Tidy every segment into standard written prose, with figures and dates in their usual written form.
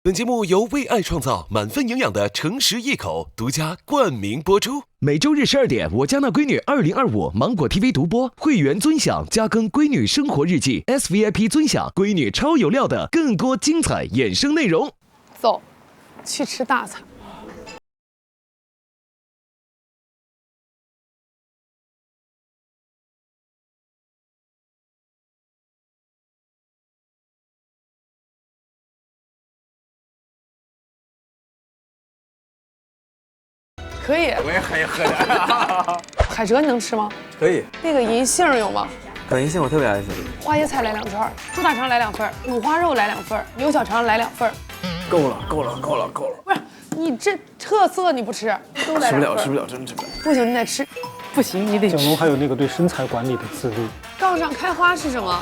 本节目由为爱创造满分营养的诚实一口独家冠名播出。每周日12点，我家那闺女2025芒果 TV 独播，会员尊享加更闺女生活日记 ，SVIP 尊享闺女超有料的更多精彩衍生内容。走，去吃大餐。可以，我也可以喝点。海蜇你能吃吗？可以。那个银杏有吗？银杏我特别爱吃。花椰菜来2串，猪大肠来2份，五花肉来2份，牛小肠来2份。够了。不是你这特色你不吃，都来2份。吃不了，真吃不了。不行，你得吃。不行，你得吃。小龙还有那个对身材管理的自律。杠上开花是什么？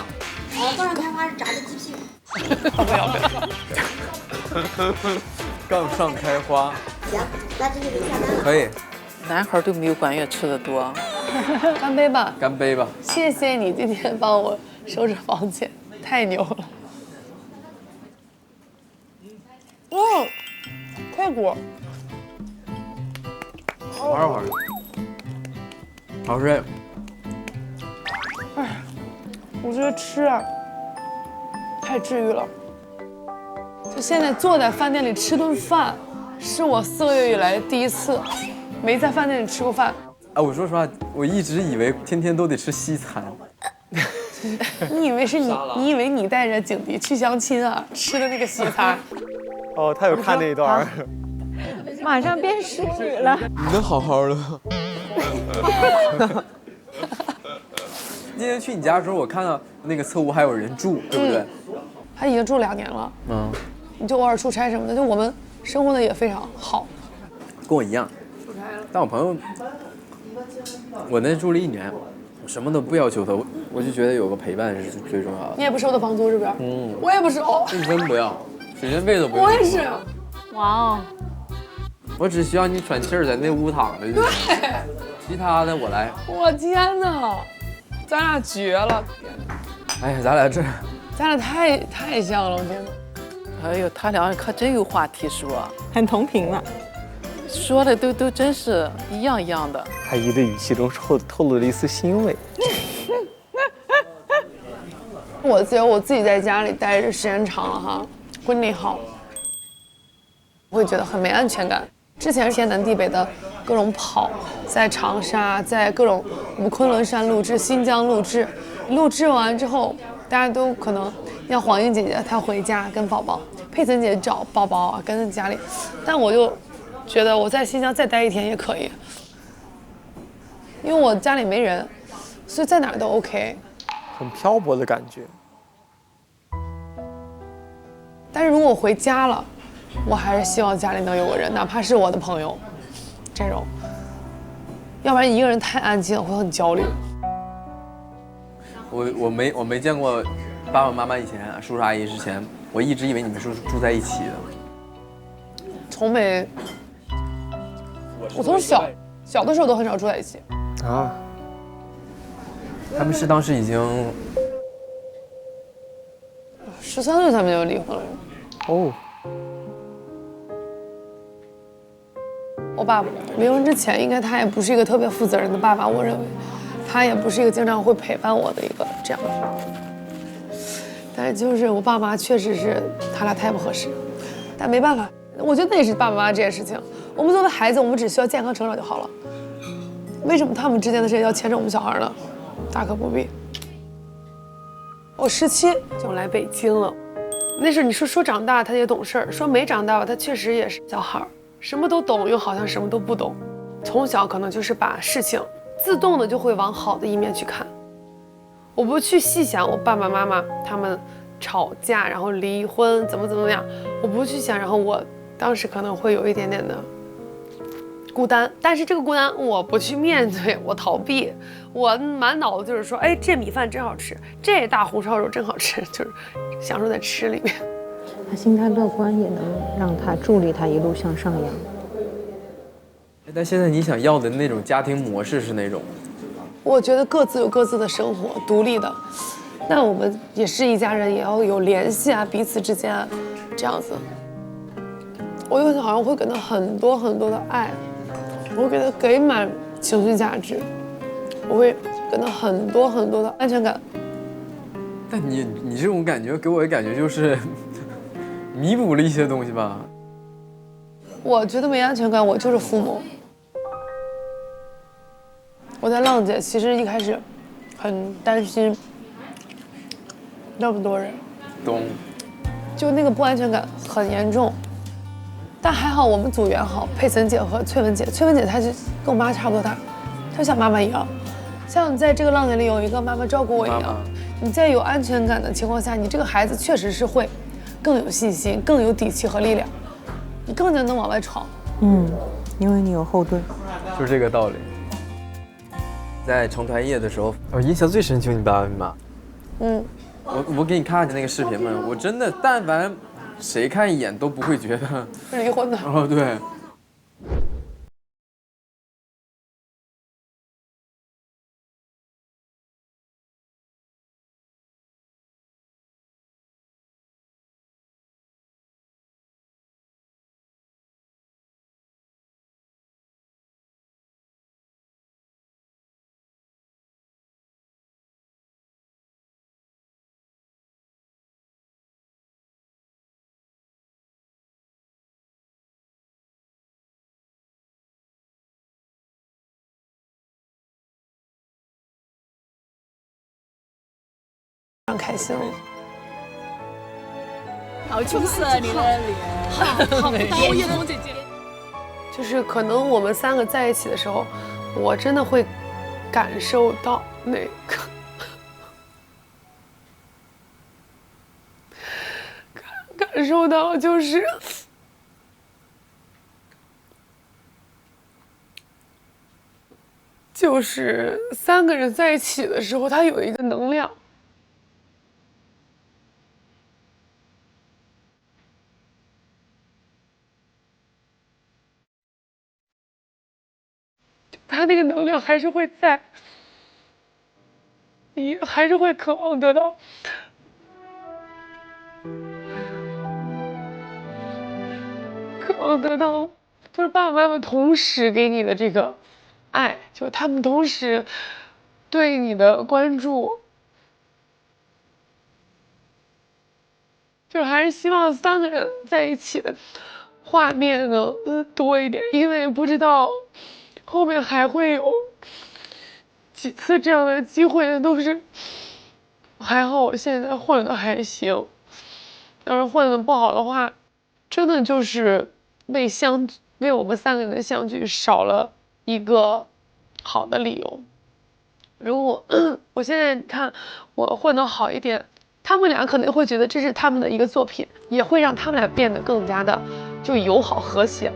杠上开花是炸的鸡屁股。不要。杠上开花。行，那这就给下单了。可以。男孩都没有管月吃的多。干杯吧！干杯吧！谢谢你今天帮我收拾房间，太牛了。快果。好吃。好吃。哎，我觉得吃啊，太治愈了。就现在坐在饭店里吃顿饭，是我4个月以来第一次没在饭店里吃过饭。哎，我说实话，我一直以为天天都得吃西餐。你以为是你？你以为你带着景迪去相亲啊？吃的那个西餐？哦，他有看那一段。马上变侍女了。你能好好的？今天去你家的时候，我看到那个侧屋还有人住，对不对？他已经住2年了。你就偶尔出差什么的，就我们生活的也非常好。跟我一样。但我朋友，我那住了1年，我什么都不要求他，我就觉得有个陪伴是最重要的。你也不收他房租是不是？我也不收。一分不要，水电费都不用。我也是。哇哦。我只需要你喘气儿在那屋躺着就行，其他的我来。我天哪，咱俩绝了！哎呀，咱俩太像了，我天哪！哎呦，他俩可真有话题说，很同频了。说的都真是一样一样的。阿姨的语气中透露了一丝欣慰。我觉得我自己在家里待着时间长了哈，会内耗，我会觉得很没安全感。之前天南地北的各种跑，在长沙，在各种我们昆仑山录制、新疆录制完之后，大家都可能像黄英姐姐她回家跟宝宝，佩岑姐找宝宝啊跟在家里，但我就觉得我在新疆再待1天也可以，因为我家里没人，所以在哪儿都 OK。很漂泊的感觉。但是如果我回家了，我还是希望家里能有个人，哪怕是我的朋友，这种，要不然一个人太安静了会很焦虑。我没见过爸爸妈妈以前，叔叔阿姨之前，我一直以为你们是住在一起的。从没，我从小的时候都很少住在一起。啊。他们是当时已经13岁他们就离婚了。哦。我爸离婚之前，应该他也不是一个特别负责任的爸爸，我认为，他也不是一个经常会陪伴我的一个这样。但是就是我爸妈确实是他俩太不合适，但没办法，我觉得那也是爸爸妈妈这件事情。我们作为孩子，我们只需要健康成长就好了。为什么他们之间的事要牵着我们小孩呢？大可不必。我17就来北京了，那时候你说长大他也懂事儿，说没长大吧，他确实也是小孩，什么都懂又好像什么都不懂。从小可能就是把事情自动的就会往好的一面去看，我不去细想我爸爸妈妈他们吵架然后离婚怎么样，我不去想，然后我当时可能会有一点点的孤单，但是这个孤单我不去面对，我逃避，我满脑子就是说，哎，这米饭真好吃，这大红烧肉真好吃，就是享受在吃里面。他心态乐观，也能让他助力他一路向上扬。但现在你想要的那种家庭模式是哪种？我觉得各自有各自的生活，独立的。那我们也是一家人，也要有联系啊，彼此之间啊，这样子。我有好像会给他很多很多的爱，我会给他给满情绪价值，我会给他很多很多的安全感。但你这种感觉给我的感觉就是弥补了一些东西吧。我觉得没安全感，我就是父母。我在浪姐其实一开始很担心那么多人，懂。就那个不安全感很严重。但还好我们组员好，佩岑姐和崔文姐。崔文姐她就跟我妈差不多大，她就像妈妈一样，像你在这个浪姐里有一个妈妈照顾我一样。你在有安全感的情况下，你这个孩子确实是会更有信心、更有底气和力量，你更加能往外闯。因为你有后盾，就是这个道理。在成团夜的时候，我印象最深就是你爸爸妈妈。我给你看那个视频嘛，我真的但凡谁看一眼都不会觉得是离婚的。哦，对。非常开心了。好出色，你的脸，好高艳彤姐姐。就是可能我们3个在一起的时候，我真的会感受到那个感受到就是3个人在一起的时候，它有一个能量。他那个能量还是会在，你还是会渴望得到，就是爸爸妈妈同时给你的这个爱，就他们同时对你的关注，就是还是希望3个人在一起的画面能多一点，因为不知道后面还会有几次这样的机会，都是还好我现在混的还行，要是混的不好的话，真的就是为我们3个人的相聚少了一个好的理由。如果我现在看我混得好一点，他们俩可能会觉得这是他们的一个作品，也会让他们俩变得更加的就友好和谐。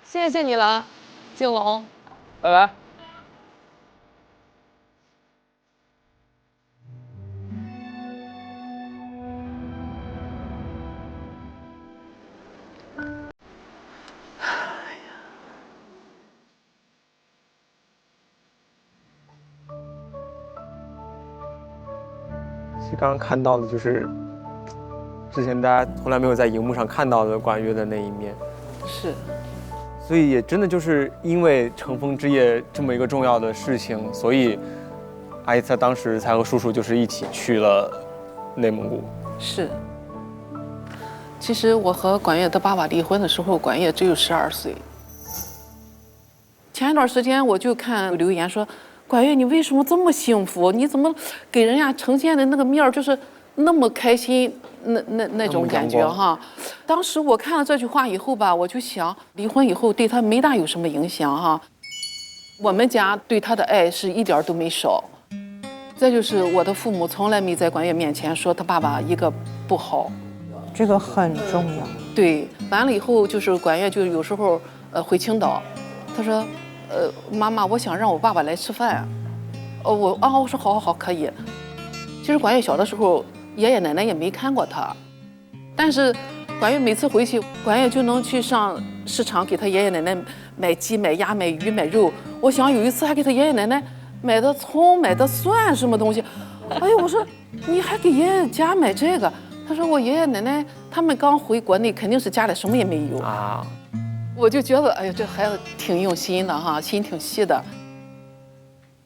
谢谢你了，景龙，拜拜。其实刚刚看到的就是之前大家从来没有在荧幕上看到的管乐的那一面。是。所以也真的就是因为乘风之夜这么一个重要的事情，所以阿姨她当时才和叔叔就是一起去了内蒙古。是。其实我和管乐的爸爸离婚的时候，管乐只有12岁。前一段时间我就看留言说，管乐你为什么这么幸福？你怎么给人家呈现的那个面儿就是那么开心？那种感觉哈，当时我看了这句话以后吧，我就想，离婚以后对他没大有什么影响哈。我们家对他的爱是一点都没少。再就是我的父母从来没在管乐面前说他爸爸一个不好，这个很重要。对，完了以后就是管乐就有时候回青岛，他说，妈妈，我想让我爸爸来吃饭，我说好可以。其实管乐小的时候，爷爷奶奶也没看过他，但是管月每次回去，管月就能去上市场给他爷爷奶奶买鸡、买鸭、买鱼、买肉。我想有一次还给他爷爷奶奶买的葱、买的蒜什么东西。哎呦，我说你还给爷爷家买这个？他说我爷爷奶奶他们刚回国内，肯定是家里什么也没有啊。我就觉得，哎呦，这孩子挺用心的哈，心挺细的。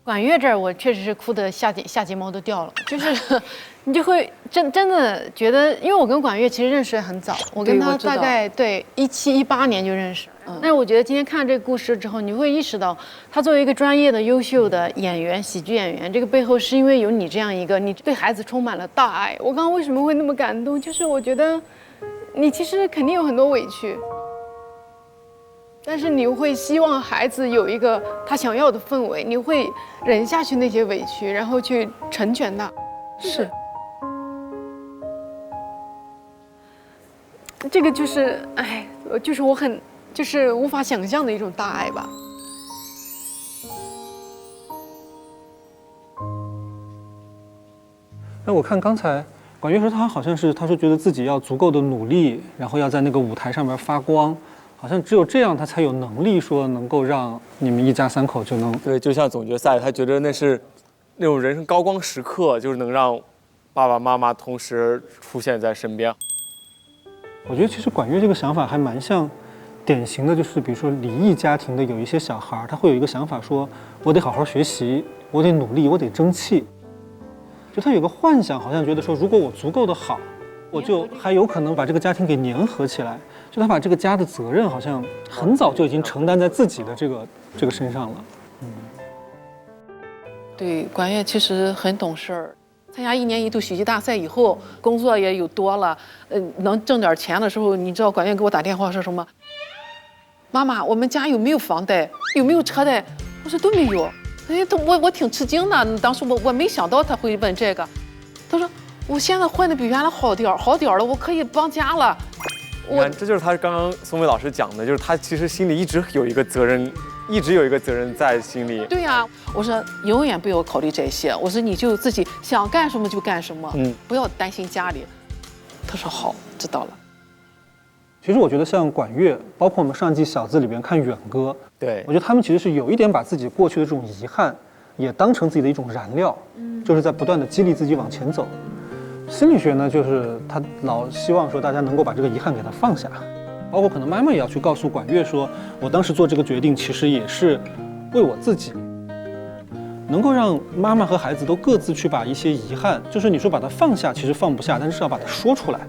管月这儿，我确实是哭的下睫毛都掉了，就是你就会真的觉得，因为我跟管月其实认识很早，我跟他大概对17、18年就认识。但是我觉得今天看这个故事之后，你会意识到，他作为一个专业的、优秀的演员、喜剧演员，这个背后是因为有你这样一个，你对孩子充满了大爱。我刚刚为什么会那么感动？就是我觉得，你其实肯定有很多委屈。但是你会希望孩子有一个他想要的氛围，你会忍下去那些委屈，然后去成全他。是，这个就是，哎，就是我很就是无法想象的一种大爱吧。哎，我看刚才管月说他好像是他说觉得自己要足够的努力，然后要在那个舞台上面发光。好像只有这样，他才有能力说能够让你们一家3口就能对，就像总决赛，他觉得那是那种人生高光时刻，就是能让爸爸妈妈同时出现在身边。我觉得其实管月这个想法还蛮像典型的，就是比如说离异家庭的有一些小孩，他会有一个想法说，我得好好学习，我得努力，我得争气。就他有个幻想，好像觉得说，如果我足够的好，我就还有可能把这个家庭给粘合起来。就他把这个家的责任好像很早就已经承担在自己的这个身上了。对，管月其实很懂事儿。参加1年1度喜剧大赛以后，工作也有多了，能挣点钱的时候，你知道管月给我打电话说什么？妈妈，我们家有没有房贷？有没有车贷？我说都没有。哎，我挺吃惊的，当时我没想到他会问这个。他说我现在混的比原来好点了，我可以帮家了。你看，这就是他刚刚松蔚老师讲的，就是他其实心里一直有一个责任，在心里。对呀，我说永远不要考虑这些，我说你就自己想干什么就干什么，不要担心家里。他说好，知道了。其实我觉得像管月，包括我们上季小子里边看远哥，对，我觉得他们其实是有一点把自己过去的这种遗憾，也当成自己的一种燃料，就是在不断的激励自己往前走。心理学呢，就是他老希望说大家能够把这个遗憾给他放下，包括可能妈妈也要去告诉管月说，我当时做这个决定其实也是为我自己，能够让妈妈和孩子都各自去把一些遗憾，就是你说把它放下，其实放不下，但是要把它说出来。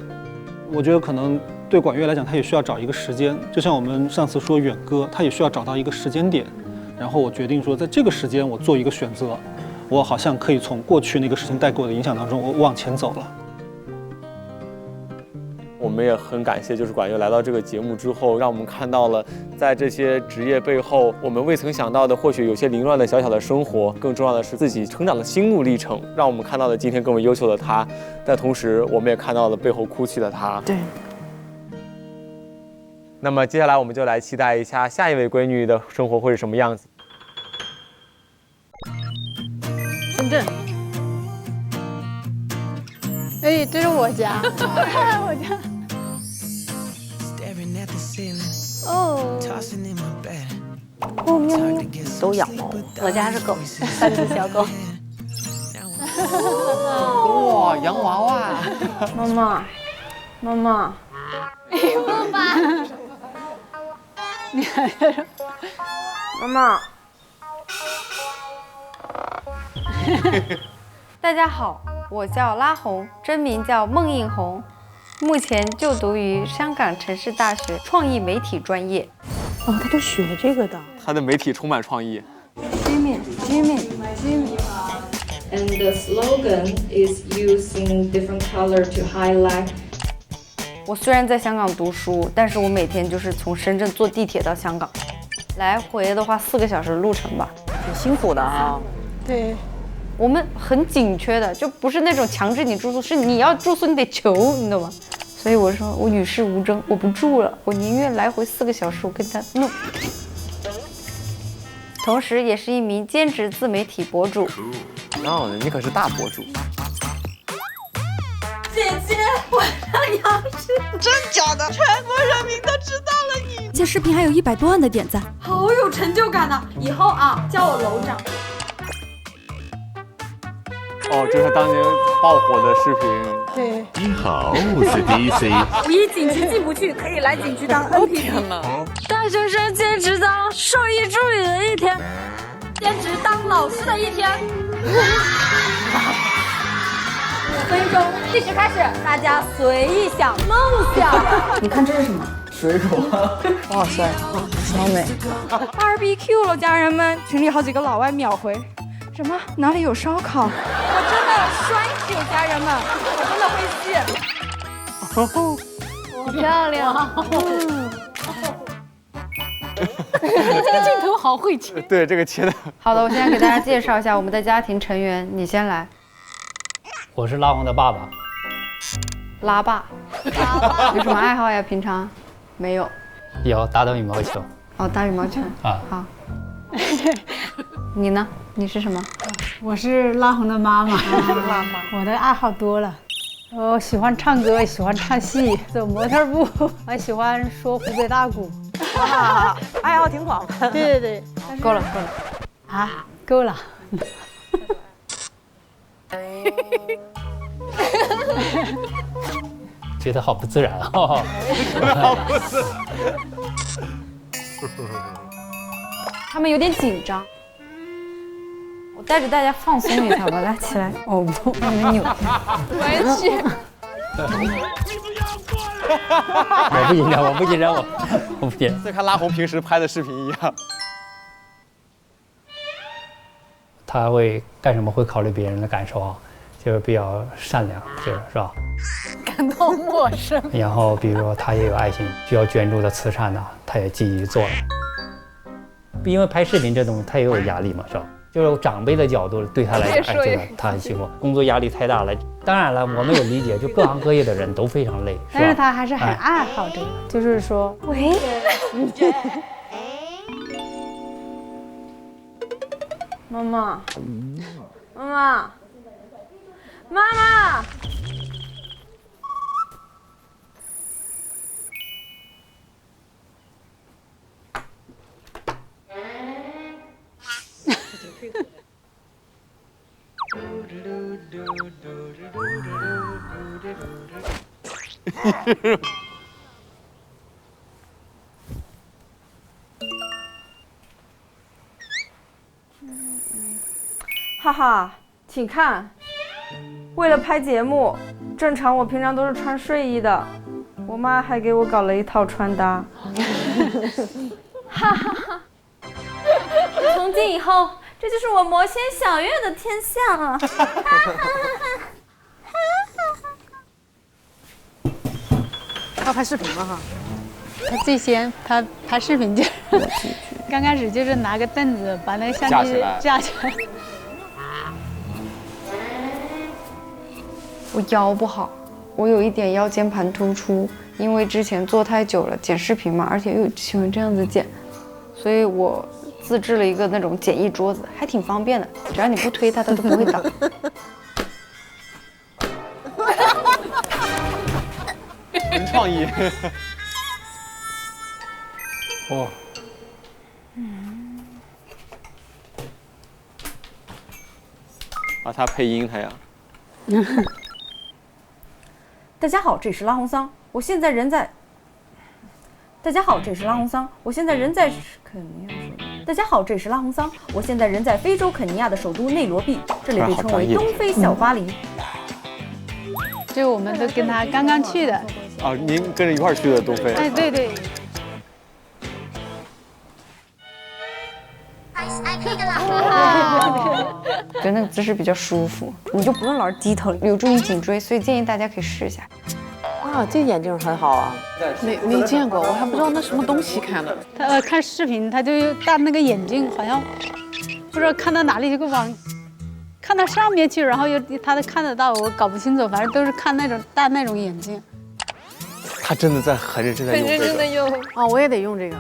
我觉得可能对管月来讲，他也需要找一个时间，就像我们上次说远哥，他也需要找到一个时间点，然后我决定说，在这个时间我做一个选择。我好像可以从过去那个事情带给我的影响当中，我往前走了。我们也很感谢，就是管月来到这个节目之后，让我们看到了在这些职业背后，我们未曾想到的，或许有些凌乱的小小的生活，更重要的是自己成长的心路历程，让我们看到了今天更为优秀的他，但同时我们也看到了背后哭泣的他。对。那么接下来我们就来期待一下下一位闺女的生活会是什么样子。深圳。哎，这是我家，我家。哦。哦，喵喵。都养猫。我家是狗，3只小狗。哇，洋娃娃。妈妈，妈妈。爸爸。妈妈。大家好，我叫拉红，真名叫孟映红，目前就读于香港城市大学创意媒体专业。哦，他就学这个的。他的媒体充满创意。Jimmy。And the slogan is using different color to highlight. 我虽然在香港读书，但是我每天就是从深圳坐地铁到香港，来回的话4个小时路程吧，挺辛苦的啊。对。我们很紧缺的，就不是那种强制你住宿，是你要住宿你得求，你懂吗？所以我说我与世无争，我不住了，我宁愿来回4个小时，我跟他弄。同时也是一名兼职自媒体博主。哦，你可是大博主。姐姐，我让杨是真假的，全国人民都知道了你。这视频还有100多万的点赞，好有成就感呐！以后啊，叫我楼长。哦，这是当年爆火的视频。对。你好，我是 DC。五一景区进不去，可以来景区当 NPC。大学生兼职当兽医助理的一天，兼职当老师的一天。5分钟计时开始，大家随意想梦想。你看这是什么？水果。哇塞，超美。BBQ 了，家人们！群里好几个老外秒回。什么？哪里有烧烤？我真的栓酒，家人们，我真的会戏。好漂亮！这个镜头好会切。对，这个切的。好的，我现在给大家介绍一下我们的家庭成员，你先来。我是拉红的爸爸。拉爸。有什么爱好呀？平常？没有。有打羽毛球。哦，打羽毛球。啊。好。你呢？你是什么？我是拉红的妈妈。妈妈。我的爱好多了，我喜欢唱歌，喜欢唱戏，走模特步，还喜欢说湖北大鼓。啊，爱好挺广泛。对对对。够了。啊，够了。觉得好不自然哦。好不自然。他们有点紧张。我带着大家放松一下吧，来起来。哦不，有点扭。没事。我不紧张，我不紧张。就看拉红平时拍的视频一样。他会干什么？会考虑别人的感受啊，就是比较善良，是吧？感到陌生。然后比如说他也有爱心，需要捐助的慈善呐，他也积极做了。因为拍视频这东西，他也有压力嘛，是吧？就是长辈的角度对他来讲，这个他很辛苦，工作压力太大了。当然了，我们也理解，就各行各业的人都非常累，是吧？但是他还是很爱好这个，就是说，喂，妈妈，妈妈，妈妈。哈哈，请看，为了拍节目，正常我平常都是穿睡衣的，我妈还给我搞了一套穿搭。哈哈哈！从今以后，这就是我魔仙小月的天下了。他拍视频了哈，他最先他拍视频就是刚开始就是拿个凳子把那个相机架起来。我腰不好，我有一点腰间盘突出，因为之前坐太久了，剪视频嘛，而且又喜欢这样子剪，所以我自制了一个那种简易桌子，还挺方便的，只要你不推它，它都不会倒。很创意。哦。啊，他配音他呀。大家好，这里是拉红桑，我现在人在。大家好，这里是拉红桑，我现在人在肯尼亚首都。大家好，这里是拉红桑，我现在人在非洲肯尼亚的首都内罗毕，这里被称为东非小巴黎。就我们都跟他刚刚去的。啊，您跟着一块儿去的东非？哎，对对。觉得那个姿势比较舒服，你就不用老是低头，有助于颈椎，所以建议大家可以试一下。啊，这眼镜很好啊，没见过，我还不知道那什么东西看的。他看视频，他就戴那个眼镜，好像不知道看到哪里就往看到上面去，然后又他都看得到，我搞不清楚，反正都是看那种戴那种眼镜。他真的在很认真的用这个。很认真的用啊，我也得用这个。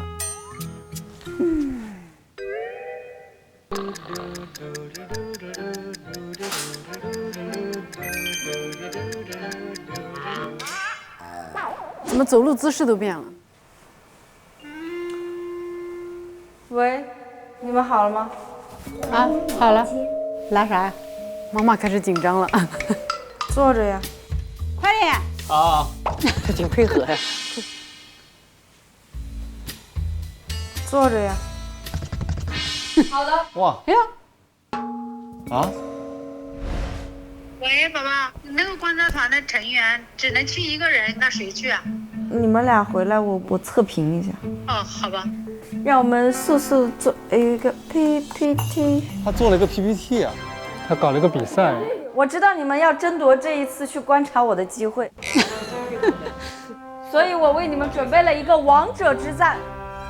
怎么走路姿势都变了？喂，你们好了吗？啊，好了，来啥呀？妈妈开始紧张了。坐着呀。快点！啊，挺配合呀。坐着呀。好的。哇，哎呀，啊，喂，宝宝，那个观察团的成员只能去一个人，那谁去啊？你们俩回来，我测评一下。哦，好吧。让我们速速做一个 PPT。他做了一个 PPT 啊，他搞了一个比赛。我知道你们要争夺这一次去观察我的机会，所以我为你们准备了一个王者之战。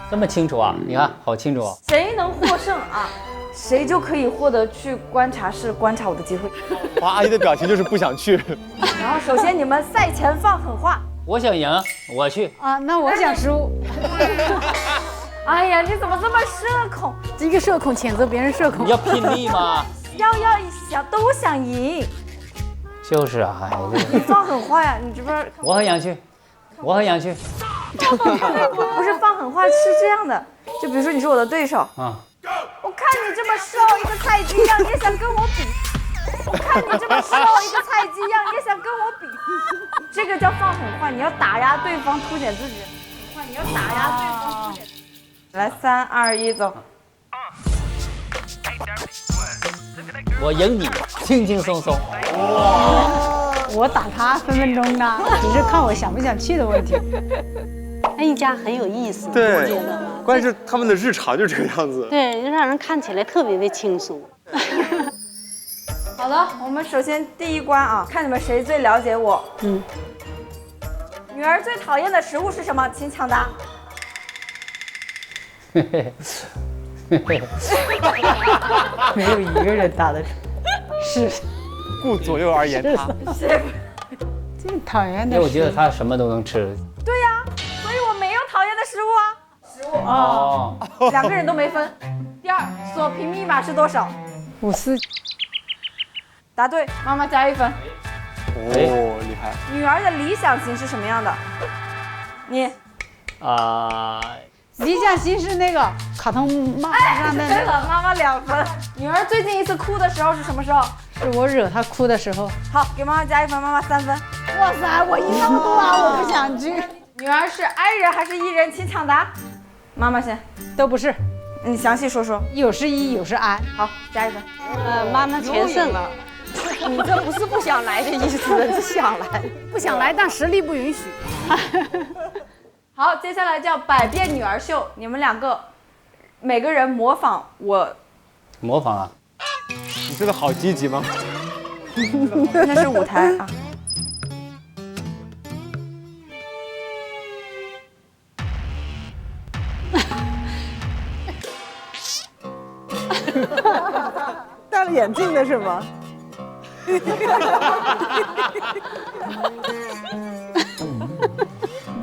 这么清楚啊？你看，好清楚啊！谁能获胜啊，谁就可以获得去观察室观察我的机会。华阿姨的表情就是不想去。然后首先你们赛前放狠话。我想赢，我去。啊，那我想输。哎呀，你怎么这么社恐？一个社恐谴责别人社恐。你要拼力吗？要都想赢。就是啊，你放狠话呀！你这边我很想去，我很想去。不是放狠话，是这样的，就比如说你是我的对手啊，我看你这么瘦，一个菜鸡样，你也想跟我比？我看你这么瘦，一个菜鸡样，你也想跟我比？这个叫放狠话，你要打压对方，凸显自己。你要打压对方，凸显。来，3、2、1，走。我赢你，轻轻松松。我打他分分钟的，只是看我想不想去的问题。那一家很有意思，对，你觉得吗？关键是他们的日常就这个样子。对，让人看起来特别的轻松。好的，我们首先第一关啊，看你们谁最了解我。女儿最讨厌的食物是什么？请抢答。没有一个人答得出。是。顾左右而言他。最讨厌的。因为我觉得他什么都能吃。对呀，所以我没有讨厌的食物啊。食物哦。2个人都没分。第二，锁屏密码是多少？54。答对，妈妈加1分。哦，厉害。女儿的理想型是什么样的？你。理想型是那个卡通漫画上的。对了，妈妈2分。女儿最近一次哭的时候是什么时候？是我惹她哭的时候。好，给妈妈加1分，妈妈3分。哇塞，我赢那么多啊！我不想去。女儿是 I 人还是 E 人？请抢答。妈妈先。都不是。你详细说说。有是 E， 有是 I。好，加1分。妈妈全胜了。你这不是不想来的意思，是想来。不想来，但实力不允许。好，接下来叫百变女儿秀，你们2个每个人模仿我。模仿啊？你真的好积极吗？那是舞台啊。戴了眼镜的是吗？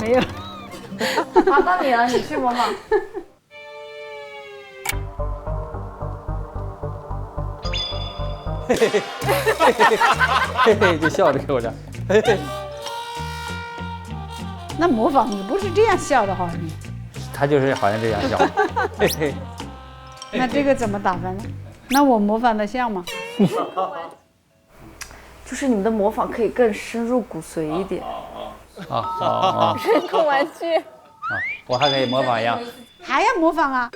没有。好，到你了，你去模仿。嘿嘿嘿嘿嘿，就笑着给我这。嘿嘿。那模仿你不是这样笑的，好像。他就是好像这样笑。嘿嘿。那这个怎么打分呢？那我模仿的像吗？就是你们的模仿可以更深入骨髓一点。好。人工玩具。我还可以模仿一样。还要模仿啊？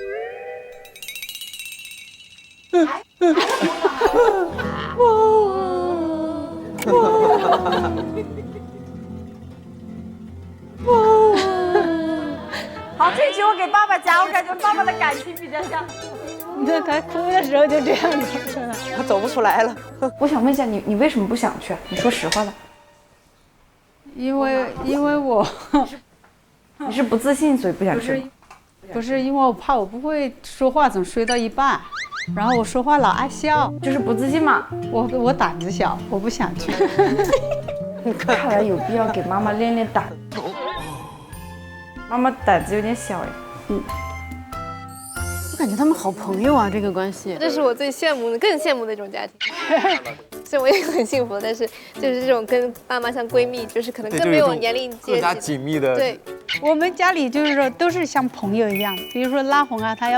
好，这局我给爸爸加，我感觉爸爸的感情比较像。那他哭的时候就这样子，我走不出来了。我想问一下你为什么不想去？你说实话吧。因为我，你是不自信所以不想去吗？不是，因为我怕我不会说话，总说到一半，然后我说话老爱笑，就是不自信嘛。我胆子小，我不想去。看来有必要给妈妈练练胆。妈妈胆子有点小哎。我感觉他们好朋友啊，这个关系。这是我最羡慕的，更羡慕的一种家庭。所以我也很幸福。但是就是这种跟爸妈像闺蜜，就是可能更没有年龄阶级更加紧密的。对，我们家里就是说都是像朋友一样，比如说拉红啊，他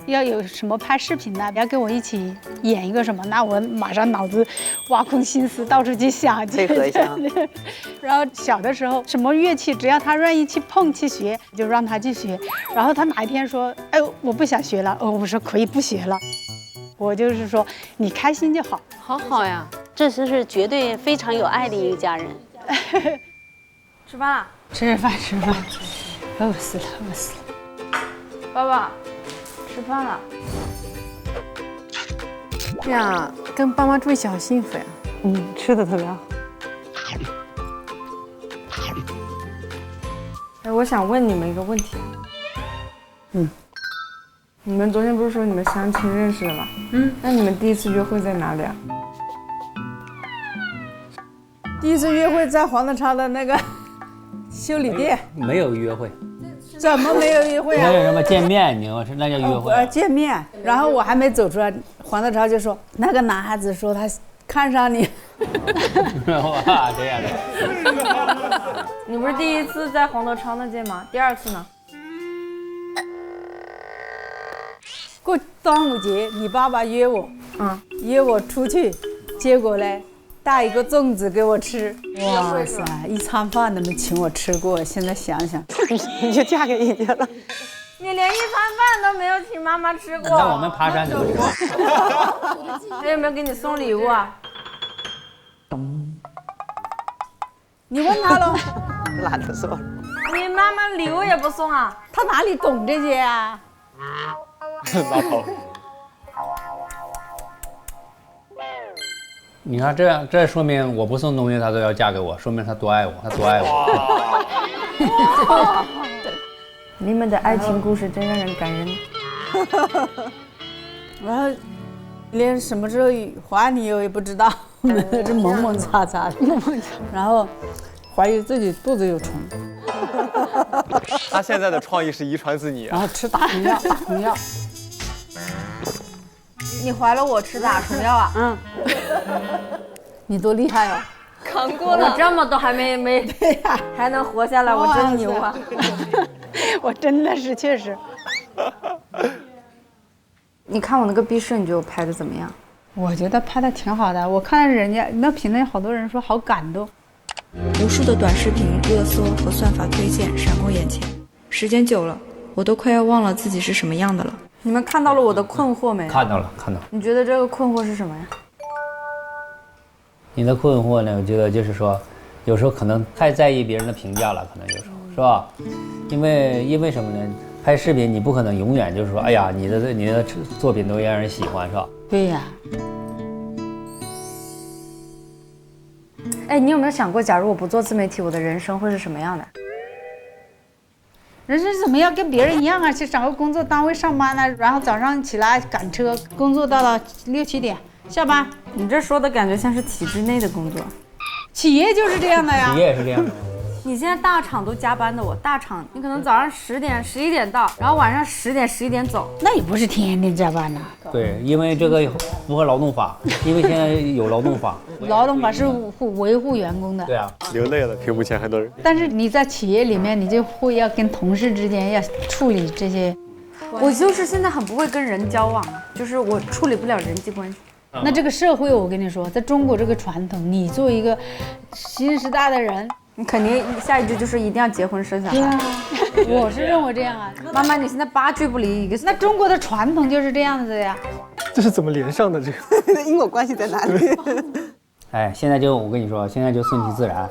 要有什么拍视频的，要跟我一起演一个什么，那我马上脑子挖空心思到处去想，配合一下。然后小的时候什么乐器，只要他愿意去碰去学，就让他去学。然后他哪一天说，哎，我不想学了，我说可以不学了。我就是说，你开心就好，好好呀，这是绝对非常有爱的一个家人。吃饭了，吃饭，饿死了。爸爸，吃饭了。对呀，跟爸妈住一起好幸福呀。吃的特别好。哎，我想问你们一个问题。你们昨天不是说你们相亲认识的吗？那你们第一次约会在哪里啊？第一次约会在黄德昌的那个修理店。没有约会。怎么没有约会啊？那叫什么见面？你说是那叫约会？见面。然后我还没走出来，黄德昌就说那个男孩子说他看上你。哇，这样的。你不是第一次在黄德昌那见吗？第二次呢？过端午节，你爸爸约我，约我出去，结果呢，带一个粽子给我吃，哇塞，一餐饭都没请我吃过。现在想想，你就嫁给人家了。你连一餐饭都没有请妈妈吃过。那我们爬山怎么吃？他有没有给你送礼物啊？你问他喽。懒得说。你妈妈礼物也不送啊？他哪里懂这些啊？老头。你看这说明我不送东西他都要嫁给我，说明他多爱我，他多爱我。你们的爱情故事真让人感人。然后连什么时候还你我也不知道，这蒙蒙擦擦的。然后怀疑自己肚子有虫。他现在的创意是遗传自你啊。然后吃打虫药，打虫药。你怀了我吃打虫药啊？你多厉害哦！扛过了，我这么多还没还能活下来，我真牛啊！我真的是确实。你看我那个毕设，你觉得我拍的怎么样？我觉得拍的挺好的，我看人家那评论，好多人说好感动。无数的短视频、热搜和算法推荐闪过眼前，时间久了，我都快要忘了自己是什么样的了。你们看到了我的困惑没？看到了。你觉得这个困惑是什么呀？你的困惑呢？我觉得就是说，有时候可能太在意别人的评价了，可能有时候是吧？因为什么呢？拍视频你不可能永远就是说，哎呀，你的作品都让人喜欢，是吧？对呀。哎，你有没有想过，假如我不做自媒体，我的人生会是什么样的？人生怎么样跟别人一样啊？去找个工作单位上班了，然后早上起来赶车，工作到了6、7点下班。你这说的感觉像是体制内的工作。企业就是这样的呀。企业也是这样的。你现在大厂都加班的，我大厂你可能早上10点、11点到，然后晚上10点、11点走，那也不是天天加班呐。对，因为这个符合劳动法，因为现在有劳动法。劳动法是维护员工的。对啊。流泪了，屏幕前很多人。但是你在企业里面，你就会要跟同事之间要处理这些。我就是现在很不会跟人交往，就是我处理不了人际关系。那这个社会，我跟你说，在中国这个传统，你做一个新时代的人，你肯定下一句就是一定要结婚生小孩。对啊，我是认为这样啊。妈妈，你现在8句不离一个。那中国的传统就是这样子的呀。这是怎么连上的？这个因果关系在哪里？哎，现在就我跟你说，现在就顺其自然。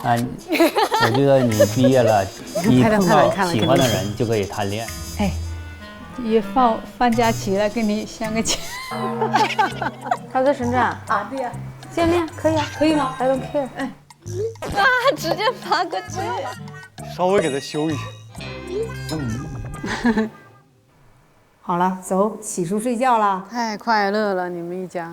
啊，我觉得你毕业了，你碰到喜欢的人就可以谈恋爱。哎，也放假期了，跟你相个亲。他在深圳啊？对呀。见面可以啊？可以吗 ？I don't care。哎。啊！直接发个这。稍微给他修一下。好了，走，洗漱睡觉了。太快乐了，你们一家。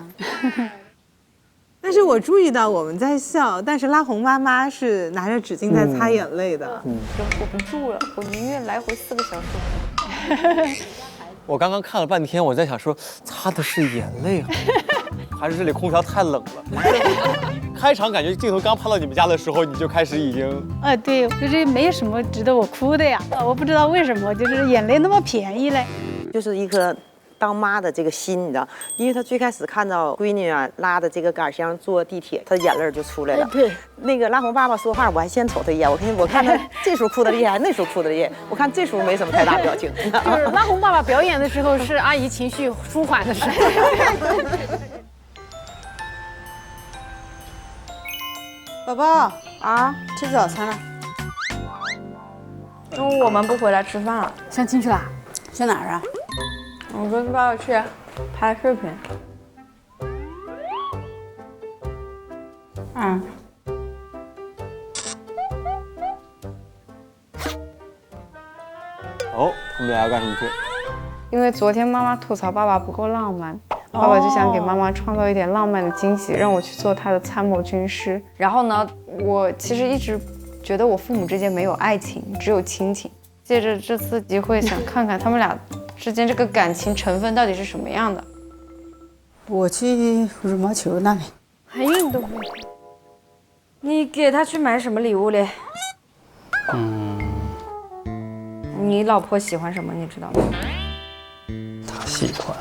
但是我注意到我们在笑，但是拉红妈妈是拿着纸巾在擦眼泪的。我不住了，我宁愿来回4个小时。我刚刚看了半天，我在想说，擦的是眼泪啊。还是这里空调太冷了。开场感觉镜头刚拍到你们家的时候，你就开始已经……对，就是没什么值得我哭的呀。我不知道为什么，就是眼泪那么便宜嘞。就是一颗当妈的这个心，你知道，因为他最开始看到闺女啊拉的这个杆箱坐地铁，他眼泪就出来了。对，那个拉红爸爸说话，我还先瞅他一眼，我看他这时候哭的厉害，那时候哭的厉害，我看这时候没什么太大表情。就是拉红爸爸表演的时候是阿姨情绪舒缓的时候。宝宝啊，吃早餐了。中午我们不回来吃饭了，相亲去啦？去哪儿啊？我跟爸爸去拍视频。哦，他们俩要干什么去？因为昨天妈妈吐槽爸爸不够浪漫，爸爸就想给妈妈创造一点浪漫的惊喜，让我去做他的参谋军师。然后呢，我其实一直觉得我父母之间没有爱情，只有亲情。借着这次机会，想看看他们俩之间这个感情成分到底是什么样的。我去羽毛球那里。还运动？你给他去买什么礼物嘞？你老婆喜欢什么？你知道吗？他喜欢，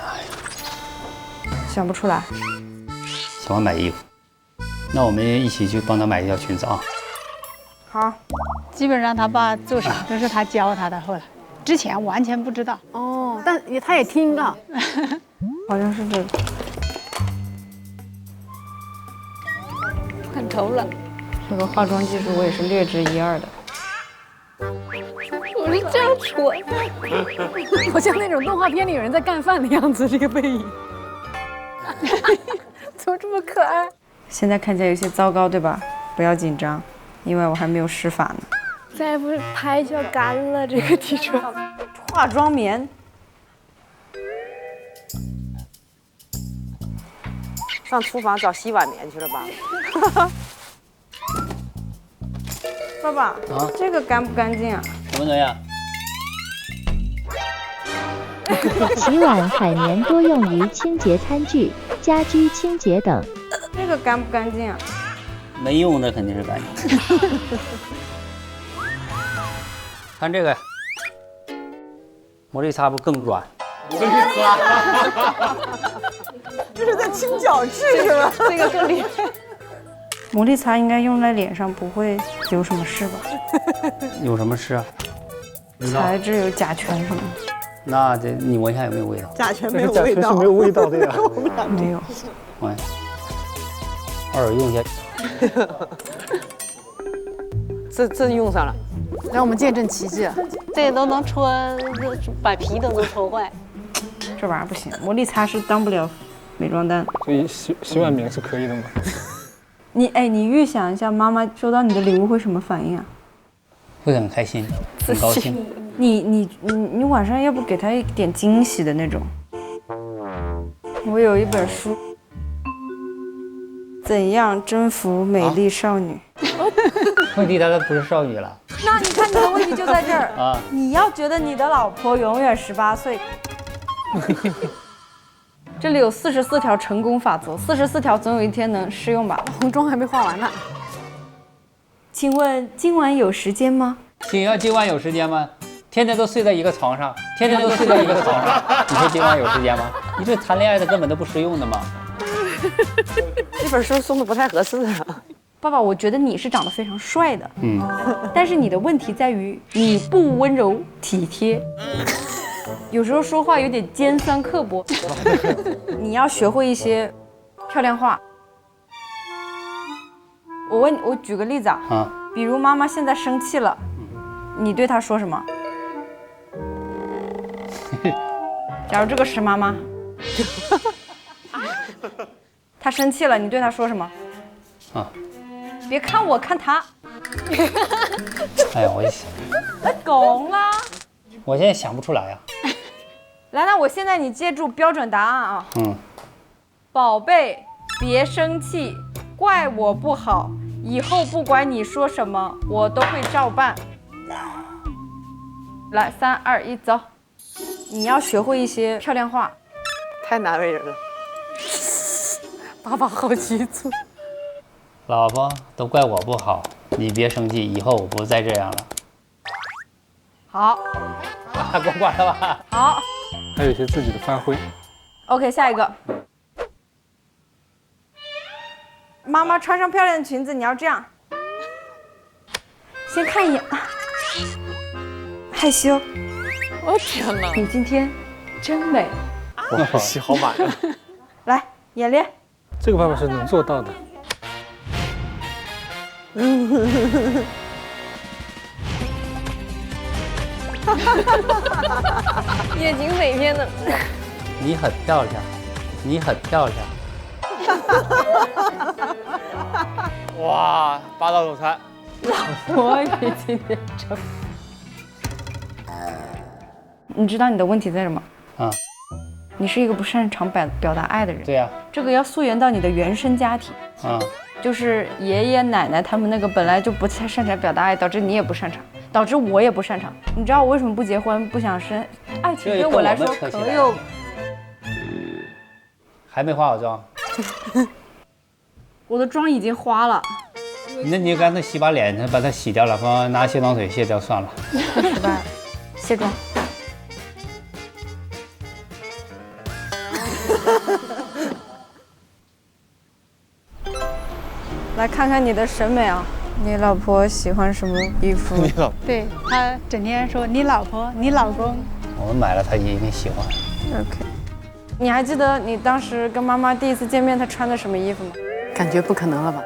想不出来。喜欢买衣服，那我们一起去帮他买一条裙子啊。好。基本上他爸做啥都是他教他的，后来之前完全不知道。哦，但他也听到，好像是这个。看头了。这个化妆技术我也是略知一二的。我是这样蠢，好像那种动画片里有人在干饭的样子，这个背影，怎么这么可爱？现在看起来有些糟糕，对吧？不要紧张，因为我还没有施法呢。再不拍就要干了，这个提出化妆棉。上厨房找洗碗棉去了吧？爸爸，这个干不干净啊？什么东西啊？洗碗海绵多用于清洁餐具、家居清洁等。这个干不干净啊？没用的肯定是干净。看这个，魔力擦不更软？这是在清角质是吧？这个更厉害。魔力擦应该用在脸上不会有什么事吧？有什么事啊？材质有甲醛什么的。那你闻一下有没有味道？甲醛没有味道，是没有味道的呀。没有。闻，偶尔用一下。这用上了，让我们见证奇迹。这都能穿，把皮都能戳坏。这玩意儿不行，魔力擦是当不了美妆蛋。所以洗碗棉是可以的吗？你预想一下，妈妈收到你的礼物会什么反应啊？会很开心，很高兴。你晚上要不给她一点惊喜的那种？我有一本书，怎样征服美丽少女？问题她不是少女了。那你看你的问题就在这儿啊！你要觉得你的老婆永远18岁。这里有44条成功法则，44条总有一天能适用吧？红妆还没化完呢。请问今晚有时间吗？今晚有时间吗？天天都睡在一个床上，天天都睡在一个床上，你说今晚有时间吗？你这谈恋爱的根本都不适用的嘛。这本书送的不太合适啊。爸爸，我觉得你是长得非常帅的，但是你的问题在于你不温柔体贴，有时候说话有点尖酸刻薄。你要学会一些漂亮话。我举个例子啊，比如妈妈现在生气了，你对她说什么？假如这个是妈妈，她生气了，你对她说什么？啊，别看我，看她。哎呀，我也想，懂了。我现在想不出来呀。来，那我现在你记住标准答案啊。宝贝，别生气，怪我不好，以后不管你说什么，我都会照办。来，3、2、1，走。你要学会一些漂亮话。太难为人了。爸爸好急促。老婆，都怪我不好，你别生气，以后我不再这样了。好，过关了吧？好，还有一些自己的发挥。OK， 下一个。妈妈穿上漂亮的裙子，你要这样，先看一眼，害羞。我天哪！你今天真美。哇，戏好满啊！来，演练。这个爸爸是能做到的。夜景美片的。你很漂亮，你很漂亮。哇，霸道总裁。我也今天真。你知道你的问题在什么？啊，你是一个不擅长表达爱的人。对呀，这个要溯源到你的原生家庭。啊，就是爷爷奶奶他们那个本来就不太擅长表达爱，导致你也不擅长，导致我也不擅长。你知道我为什么不结婚，不想生？爱情对我来说可有。还没化好妆。我的妆已经花了。那你干脆洗把脸，把它洗掉了，放拿卸妆水卸掉算了。失败了，卸妆。来看看你的审美啊，你老婆喜欢什么衣服？你老对他整天说你老婆、你老公。我们买了，他一定喜欢。OK。你还记得你当时跟妈妈第一次见面，她穿的什么衣服吗？感觉不可能了吧？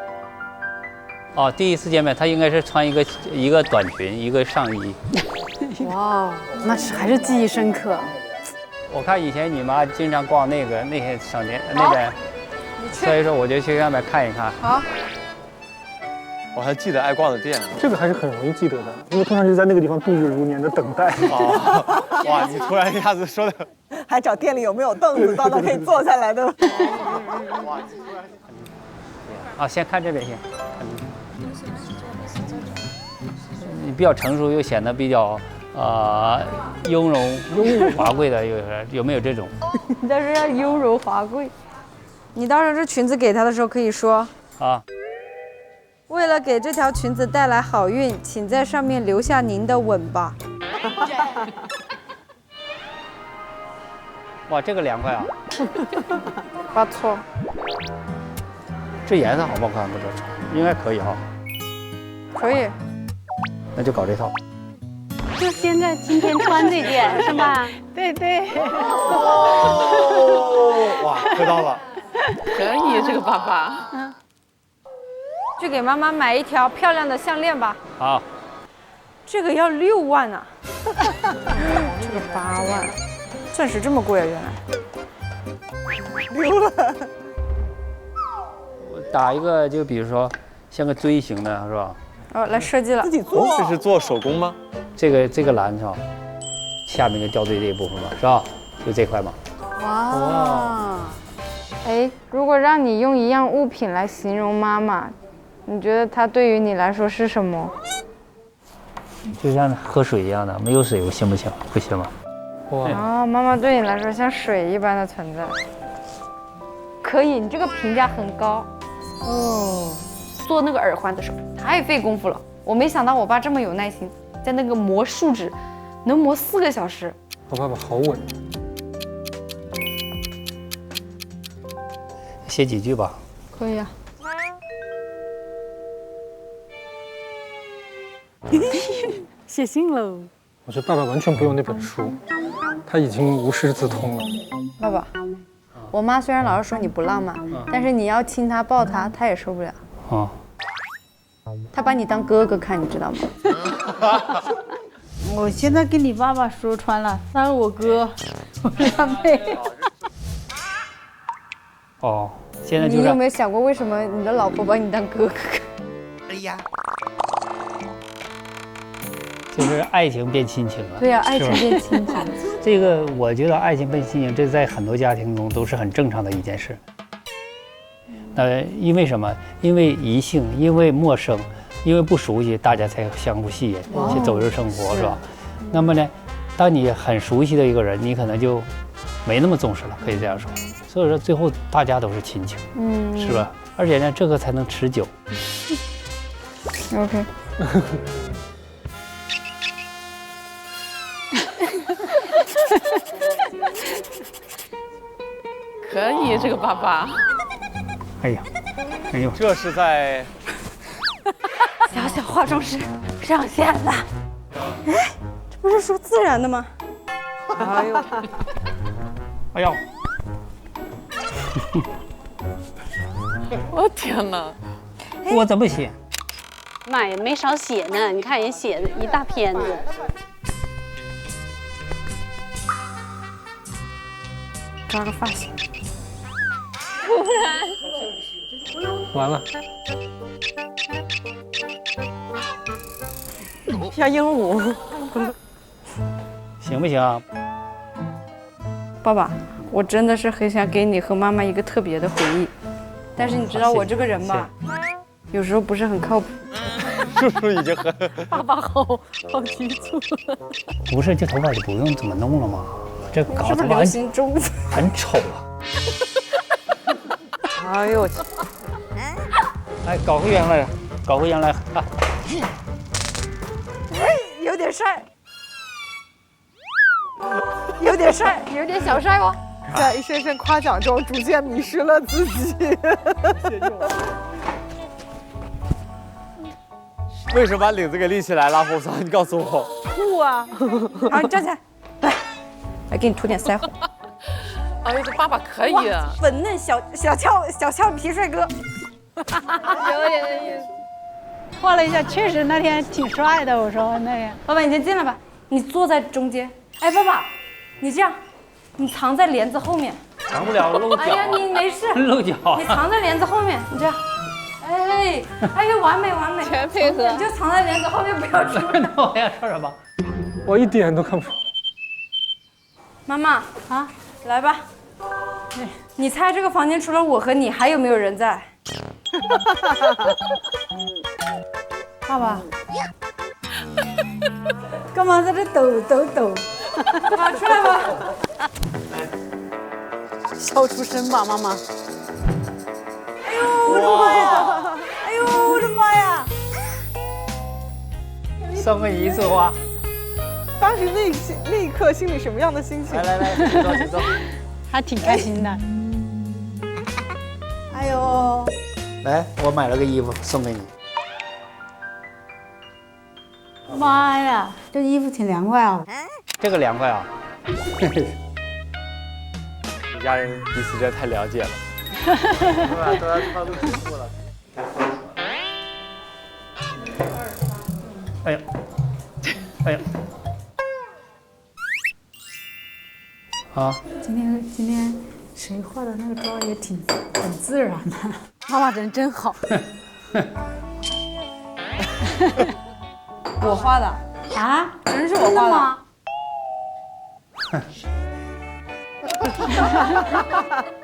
哦，第一次见面，她应该是穿一个短裙，一个上衣。哇，那是还是记忆深刻。我看以前你妈经常逛那些商店那边，所以说我就去那边看一看。好。我还记得爱逛的店，这个还是很容易记得的，因为通常是在那个地方度日如年的等待。哦，哇，你突然一下子说的，还找店里有没有凳子，到那可以坐下来的。啊，先看这边先，你比较成熟又显得比较雍容华贵的，有没有这种？你倒是要优柔华贵。你到时候这裙子给他的时候可以说啊。为了给这条裙子带来好运，请在上面留下您的吻吧。哇，这个凉快啊！不错。这颜色好不好看？不知道，应该可以哈。可以。那就搞这套。就现在今天穿这件是吧？对对。哇，喝到了。可以，这个爸爸。去给妈妈买一条漂亮的项链吧。好。这个要6万啊！这个8万，钻石这么贵啊？原来。溜了。我打一个，就比如说像个锥形的，是吧？哦，来设计了。自己做。这是做手工吗？这个蓝是吧？下面就吊坠这一部分吧，是吧？就这块嘛。哇。哎，如果让你用一样物品来形容妈妈，你觉得它对于你来说是什么？就像喝水一样的，没有水我行不行？不行吗？哇！哦，妈妈对你来说像水一般的存在。可以，你这个评价很高。哦。做那个耳环的时候太费功夫了，我没想到我爸这么有耐心，在那个磨树脂，能磨4个小时。我爸爸好稳。写几句吧。可以啊。写信喽。我觉得爸爸完全不用那本书，他已经无师自通了。爸爸，我妈虽然老是说你不浪漫，但是你要亲她抱她，她也受不了。啊。她把你当哥哥看，你知道吗？我现在跟你爸爸说穿了，他是我哥，我是他妹。哦，现在就是。你有没有想过为什么你的老婆把你当哥哥？哎呀。就是爱情变亲情了。对呀，爱情变亲情。这个我觉得爱情变亲情，这在很多家庭中都是很正常的一件事。因为什么？因为异性，因为陌生，因为不熟悉，大家才相互吸引，去走入生活，是吧？那么呢，当你很熟悉的一个人，你可能就没那么重视了，可以这样说。所以说最后大家都是亲情，是吧？而且呢，这个才能持久。OK。可以，这个爸爸。哎呀，哎呦，这是在小小化妆师上线了。哎，这不是说自然的吗？哎呦，哎呦，我天哪！我怎么写？妈也没少写呢，你看人写一大篇子。抓个发型。不然。完了。像鹦鹉。行不行？爸爸，我真的是很想给你和妈妈一个特别的回忆，但是你知道我这个人吧，有时候不是很靠谱。叔叔已经很……爸爸好急促。不是，这头发就不用这么弄了吗？这搞是不是流行中很丑啊！哎呦我去！哎，搞回原来，搞回原来啊！哎，有点帅，有点帅，有点小帅哦。在一声声夸奖中，逐渐迷失了自己。为什么把领子给立起来了？红嫂，你告诉我。酷啊！好，你站起来，来给你涂点腮红。哎呀，这爸爸可以啊！粉嫩小俏皮帅哥，有点意思。画了一下，确实那天挺帅的。我说那个，爸爸你先进来吧，你坐在中间。哎，爸爸，你这样，你藏在帘子后面。藏不了，露脚。哎呀，你没事。露脚。你藏在帘子后面，你这样。哎呦，完美，全配合。你就藏在帘子后面，不要出来。那我要说什么？我一点都看不出。妈妈啊，来吧。你猜这个房间除了我和你，还有没有人在？爸爸，干嘛在这抖？好，出来吧。笑出声吧，妈妈。哎呦，我的妈呀！哎呦，我的妈呀！送给你一束花。当时那一刻心里什么样的心情？来，请坐，请坐。还挺开心的。哎呦，来，我买了个衣服送给你。妈呀，这衣服挺凉快啊！这个凉快啊！一家人彼此真的太了解了。都要超度师傅了。哎呀，哎呀！啊！今天谁化的那个妆也很自然的。妈妈人真好。我画的啊？真是我画的吗？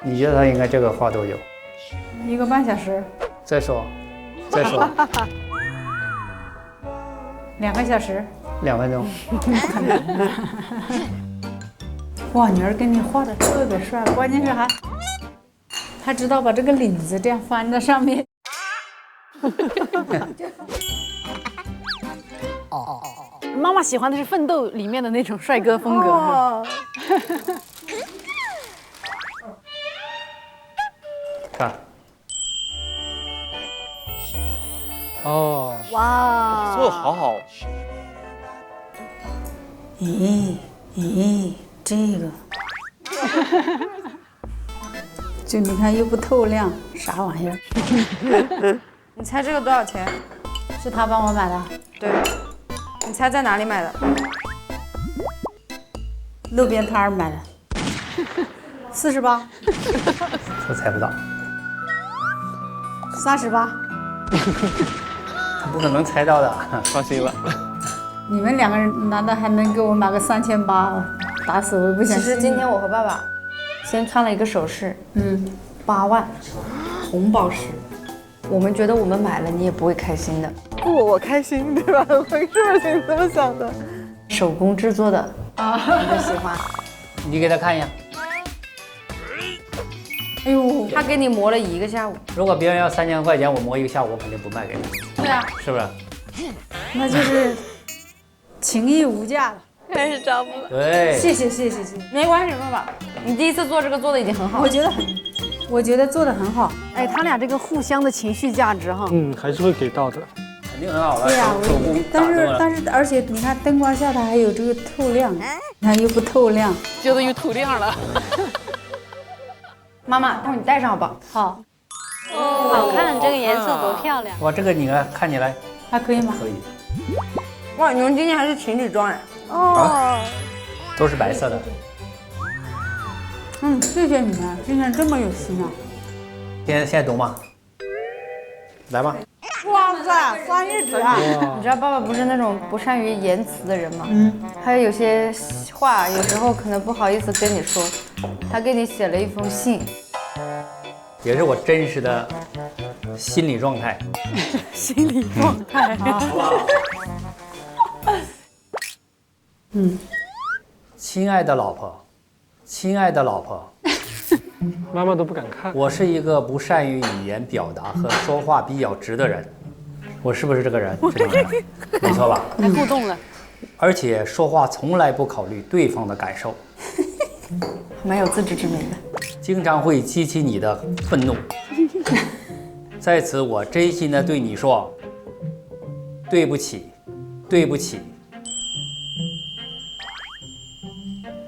你觉得他应该这个画多久？1个半小时。再说2个小时。2分钟。哇，女儿给你画的特别帅，关键是还知道把这个领子这样翻在上面。妈妈喜欢的是《奋斗》里面的那种帅哥风格。哦、看。哦。哇，做的好好。咦，这个，就你看又不透亮，啥玩意儿？你猜这个多少钱？是他帮我买的。对。你猜在哪里买的？路边摊儿买的。48。我猜不到。38。他不可能猜到的，放心了。你们2个人难道还能给我买个38？打死我也不相信。其实今天我和爸爸先看了一个首饰，8万，红宝石。我们觉得我们买了你也不会开心的。不，我开心对吧？我是不是你这么想的？手工制作的啊，你会喜欢。你给他看一下。哎呦，他给你磨了1个下午。如果别人要3000块钱，我磨1个下午，我肯定不卖给他。对啊，是不是？那就是情义无价了。开始找补。对，谢谢，没关系，爸爸，你第一次做这个做的已经很好了。我觉得做的很好。哎，他俩这个互相的情绪价值哈，还是会给到的，肯定很好了。对呀，手工但是，而且你看灯光下它还有这个透亮，你看又不透亮，觉得有透亮了。妈妈，待会儿你戴上好不好？好。好看，这个颜色多漂亮。哇，这个你看起来还可以吗？可以。哇，你们今天还是情侣装哎。哦，都是白色的。谢谢你们，今天这么有心啊。现在读吗？来吧。哇塞，3页纸啊！你知道爸爸不是那种不善于言辞的人吗？还有些话有时候可能不好意思跟你说，他给你写了一封信，也是我真实的心理状态。心理状态啊。亲爱的老婆，亲爱的老婆，妈妈都不敢看。我是一个不善于语言表达和说话比较直的人，我是不是这个人？没错吧？还互动了，而且说话从来不考虑对方的感受，蛮有自知之明的，经常会激起你的愤怒。在此，我真心的对你说，对不起，对不起。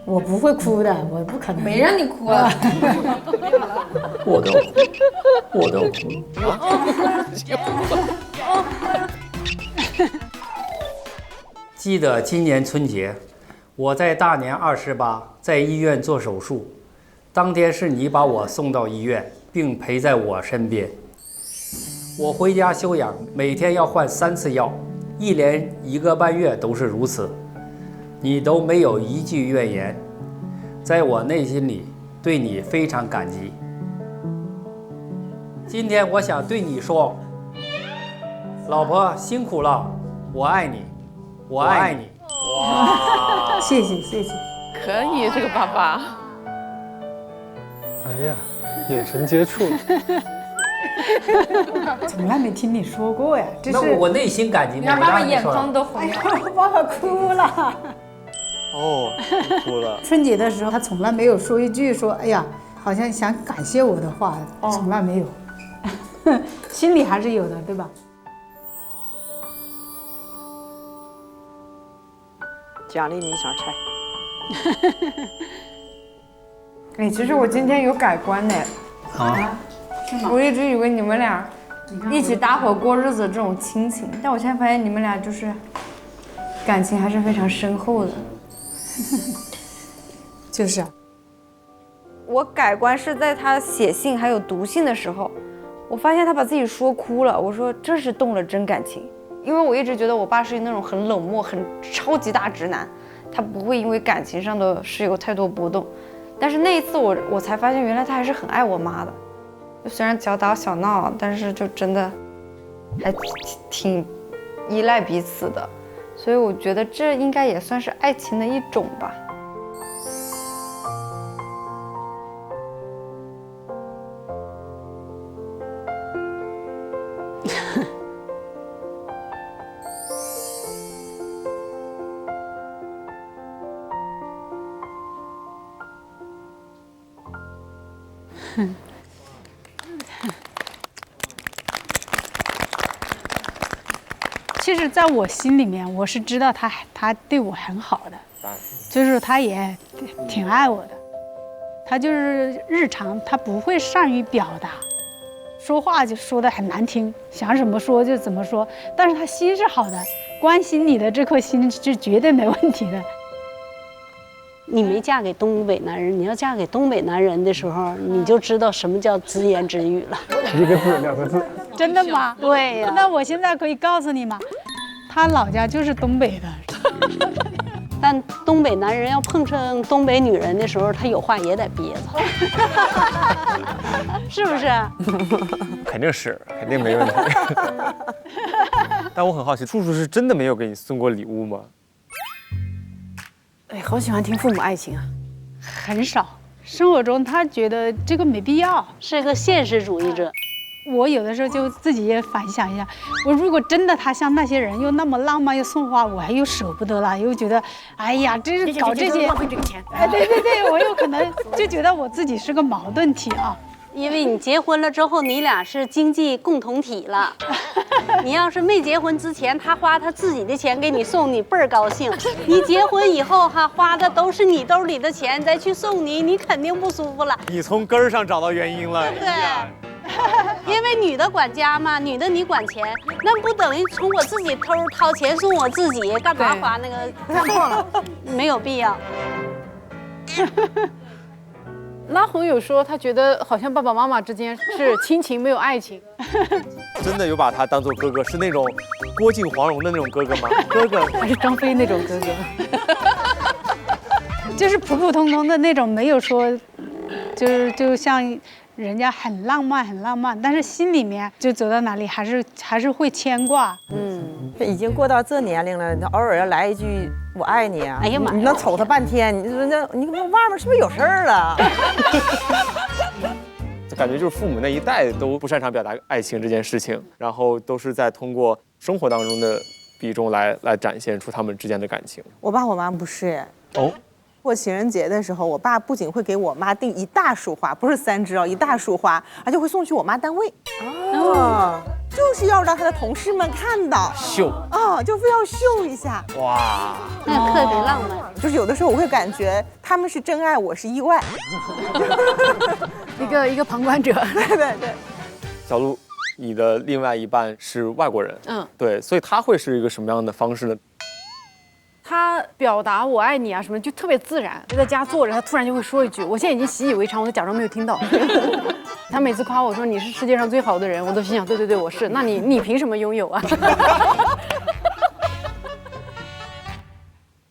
我不会哭的，我不可能。没让你哭啊！我都哭。记得今年春节，我在大年28在医院做手术，当天是你把我送到医院，并陪在我身边。我回家休养，每天要换3次药，一连1个半月都是如此。你都没有一句怨言，在我内心里对你非常感激。今天我想对你说，老婆辛苦了，我爱你，我爱你。哇，谢谢。可以，这个爸爸。哎呀，眼神接触。从来没听你说过呀，这是那我内心感激。让爸爸眼眶都红了，爸爸哭了。哦，哭了。春节的时候，他从来没有说一句说，哎呀，好像想感谢我的话，从来没有，心里还是有的，对吧？奖励你一场菜。哎，其实我今天有改观呢。啊？我一直以为你们俩一起搭伙过日子这种亲情，但我现在发现你们俩就是感情还是非常深厚的。就是我改观是在他写信还有读信的时候，我发现他把自己说哭了。我说这是动了真感情，因为我一直觉得我爸是那种很冷漠、很超级大直男，他不会因为感情上的事有太多波动。但是那一次我才发现，原来他还是很爱我妈的。虽然小打小闹，但是就真的还挺依赖彼此的。所以我觉得这应该也算是爱情的一种吧。其实，在我心里面，我是知道他对我很好的，就是他也挺爱我的。他就是日常他不会善于表达，说话就说得很难听，想什么说就怎么说。但是他心是好的，关心你的这颗心是绝对没问题的。你没嫁给东北男人，你要嫁给东北男人的时候，你就知道什么叫只言只语了。1个字2个字。真的吗？对呀。那我现在可以告诉你吗？他老家就是东北的。但东北男人要碰上东北女人的时候，他有话也得憋着，是不是？肯定是，肯定没问题。但我很好奇，叔叔是真的没有给你送过礼物吗？哎，好喜欢听父母爱情啊，很少，生活中他觉得这个没必要，是个现实主义者。我有的时候就自己也反想一下，我如果真的他像那些人又那么浪漫又送花，我还又舍不得了，又觉得哎呀，这是搞这些浪费这个钱。哎，对对对，我有可能就觉得我自己是个矛盾体啊。因为你结婚了之后，你俩是经济共同体了。你要是没结婚之前，他花他自己的钱给你送，你倍儿高兴；你结婚以后，花的都是你兜里的钱再去送你，你肯定不舒服了。你从根儿上找到原因了。对。因为女的管家嘛，女的你管钱，那不等于从我自己掏钱送我自己，干嘛花那个？看错了，没有必要。拉红有说，他觉得好像爸爸妈妈之间是亲情没有爱情。真的有把他当做哥哥，是那种郭靖黄蓉的那种哥哥吗？哥哥还是张飞那种哥哥？就是普普通通的那种，没有说，就像人家很浪漫，但是心里面就走到哪里还是会牵挂。已经过到这年龄了，偶尔要来一句我爱你啊！哎呀妈呀，你能瞅他半天，你说你外面是不是有事儿了？感觉就是父母那一代都不擅长表达爱情这件事情，然后都是在通过生活当中的比重来展现出他们之间的感情。我爸我妈不是哦。过情人节的时候，我爸不仅会给我妈订一大束花，不是3支哦，一大束花，而且会送去我妈单位。哦，就是要让他的同事们看到秀啊，就非要秀一下。哇，那特别浪漫。就是有的时候我会感觉他们是真爱，我是意外，一个旁观者。对对对。小鹿，你的另外一半是外国人，对，所以他会是一个什么样的方式呢？他表达我爱你啊什么就特别自然，就在家坐着，他突然就会说一句，我现在已经习以为常，我都假装没有听到。他每次夸我说你是世界上最好的人，我都心想对对对，我是。那你凭什么拥有啊？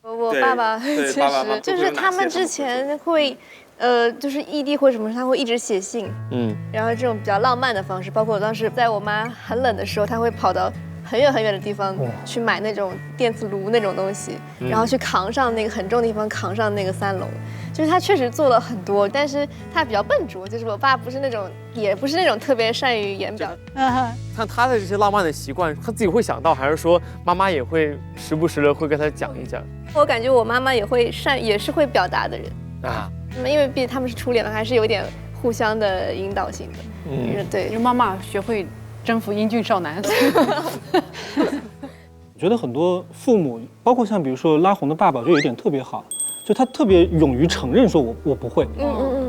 我爸爸确实就是他们之前会，就是异地或者什么，他会一直写信，然后这种比较浪漫的方式，包括我当时在我妈很冷的时候，他会跑到很远很远的地方去买那种电磁炉那种东西，然后去扛上那个很重的地方，扛上那个3楼。就是他确实做了很多，但是他比较笨拙。就是我爸不是那种，也不是那种特别善于言表。看他的这些浪漫的习惯，他自己会想到，还是说妈妈也会时不时的会跟他讲一讲？我感觉我妈妈也是会表达的人啊。因为毕竟他们是初恋了，还是有点互相的引导性的。对，让妈妈学会征服英俊少男。我觉得很多父母，包括像比如说拉红的爸爸，就有一点特别好，就他特别勇于承认说我不会，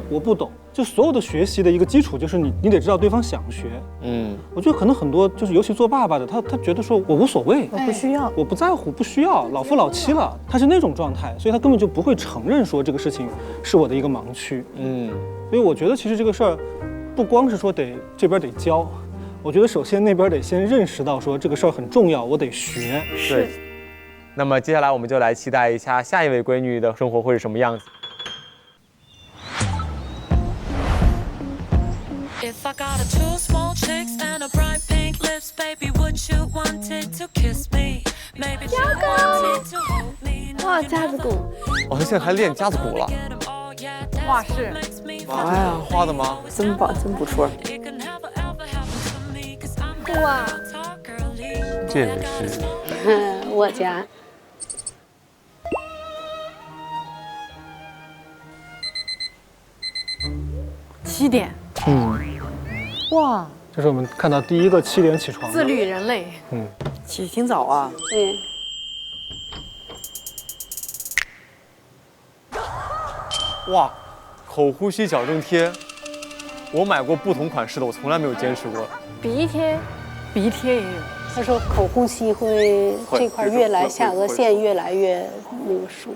我不懂。就所有的学习的一个基础就是你得知道对方想学。我觉得可能很多就是尤其做爸爸的，他觉得说我无所谓，我不需要，我不在乎，不需要，老夫老妻了，他是那种状态，所以他根本就不会承认说这个事情是我的一个盲区。所以我觉得其实这个事儿，不光是说这边得教。我觉得首先那边得先认识到说这个事儿很重要，我得学。是。那么接下来我们就来期待一下下一位闺女的生活会是什么样子。牙膏，哇，架子鼓！哦，他现在还练架子鼓了。画室。哎呀，画的吗？真不错。哇，这也是。我家。7点。哇，这是我们看到第一个7点起床。自律人类。起挺早啊。对。哇，口呼吸矫正贴，我买过不同款式的，我从来没有坚持过。鼻贴也有。他说口呼吸会这块越来下颚线越来越那个疏。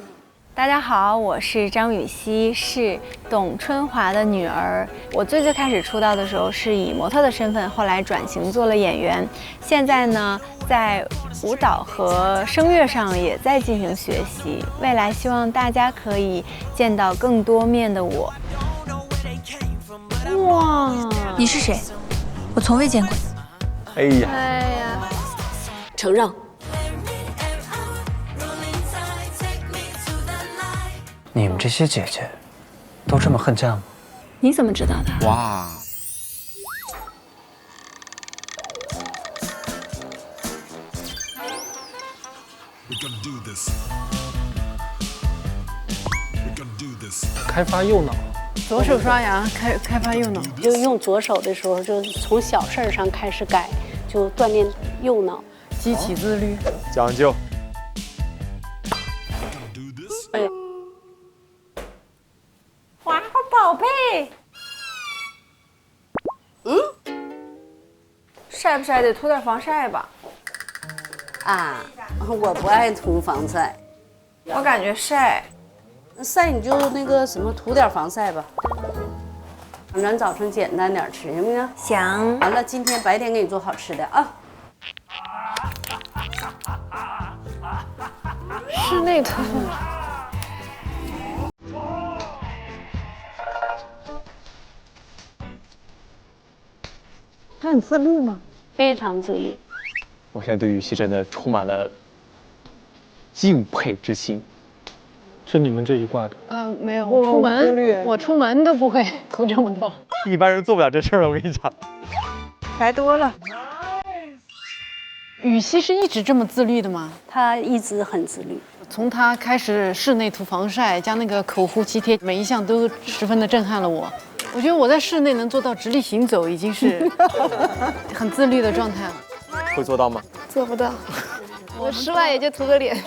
大家好，我是张雨绮，是董春华的女儿。我最开始出道的时候是以模特的身份，后来转型做了演员。现在呢，在舞蹈和声乐上也在进行学习。未来希望大家可以见到更多面的我。哇，你是谁？我从未见过。哎呀，承让。你们这些姐姐都这么恨家吗？你怎么知道的？哇，开发右脑，左手刷牙，开发右脑。就用左手的时候，就从小事儿上开始改，就锻炼右脑，激起自律，讲究。哎，哇，宝贝，晒不晒得涂点防晒吧？啊，我不爱涂防晒，我感觉晒。晒你就那个什么涂点防晒吧，咱早晨简单点吃，行不行？行。完了，今天白天给你做好吃的啊。室内涂。他很自律吗？非常自律。我现在对雨熙真的充满了敬佩之心。是你们这一挂的？没有，我出门都不会涂这么多。一般人做不了这事儿了，我跟你讲。白多了。雨熙是一直这么自律的吗？她一直很自律。从她开始室内涂防晒，加那个口呼吸贴，每一项都十分的震撼了我。我觉得我在室内能做到直立行走，已经是很自律的状态了。会做到吗？做不到，我室外也就涂个脸。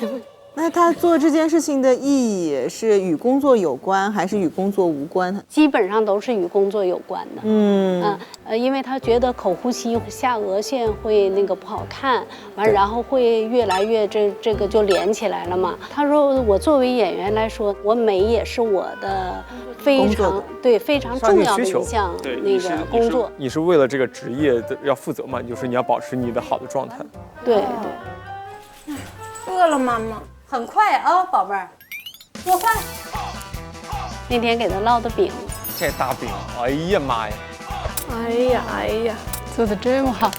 那他做这件事情的意义是与工作有关，还是与工作无关？基本上都是与工作有关的。因为他觉得口呼吸下颚线会那个不好看，完然后会越来越这个就连起来了嘛。他说我作为演员来说，我美也是我的非常重要的一项那个工作。你是为了这个职业要负责嘛？就是你要保持你的好的状态。对。饿了，妈妈。很快啊，宝贝儿，做饭。那天给他烙的饼，这大饼，哎呀妈呀！哎呀，做的这么好。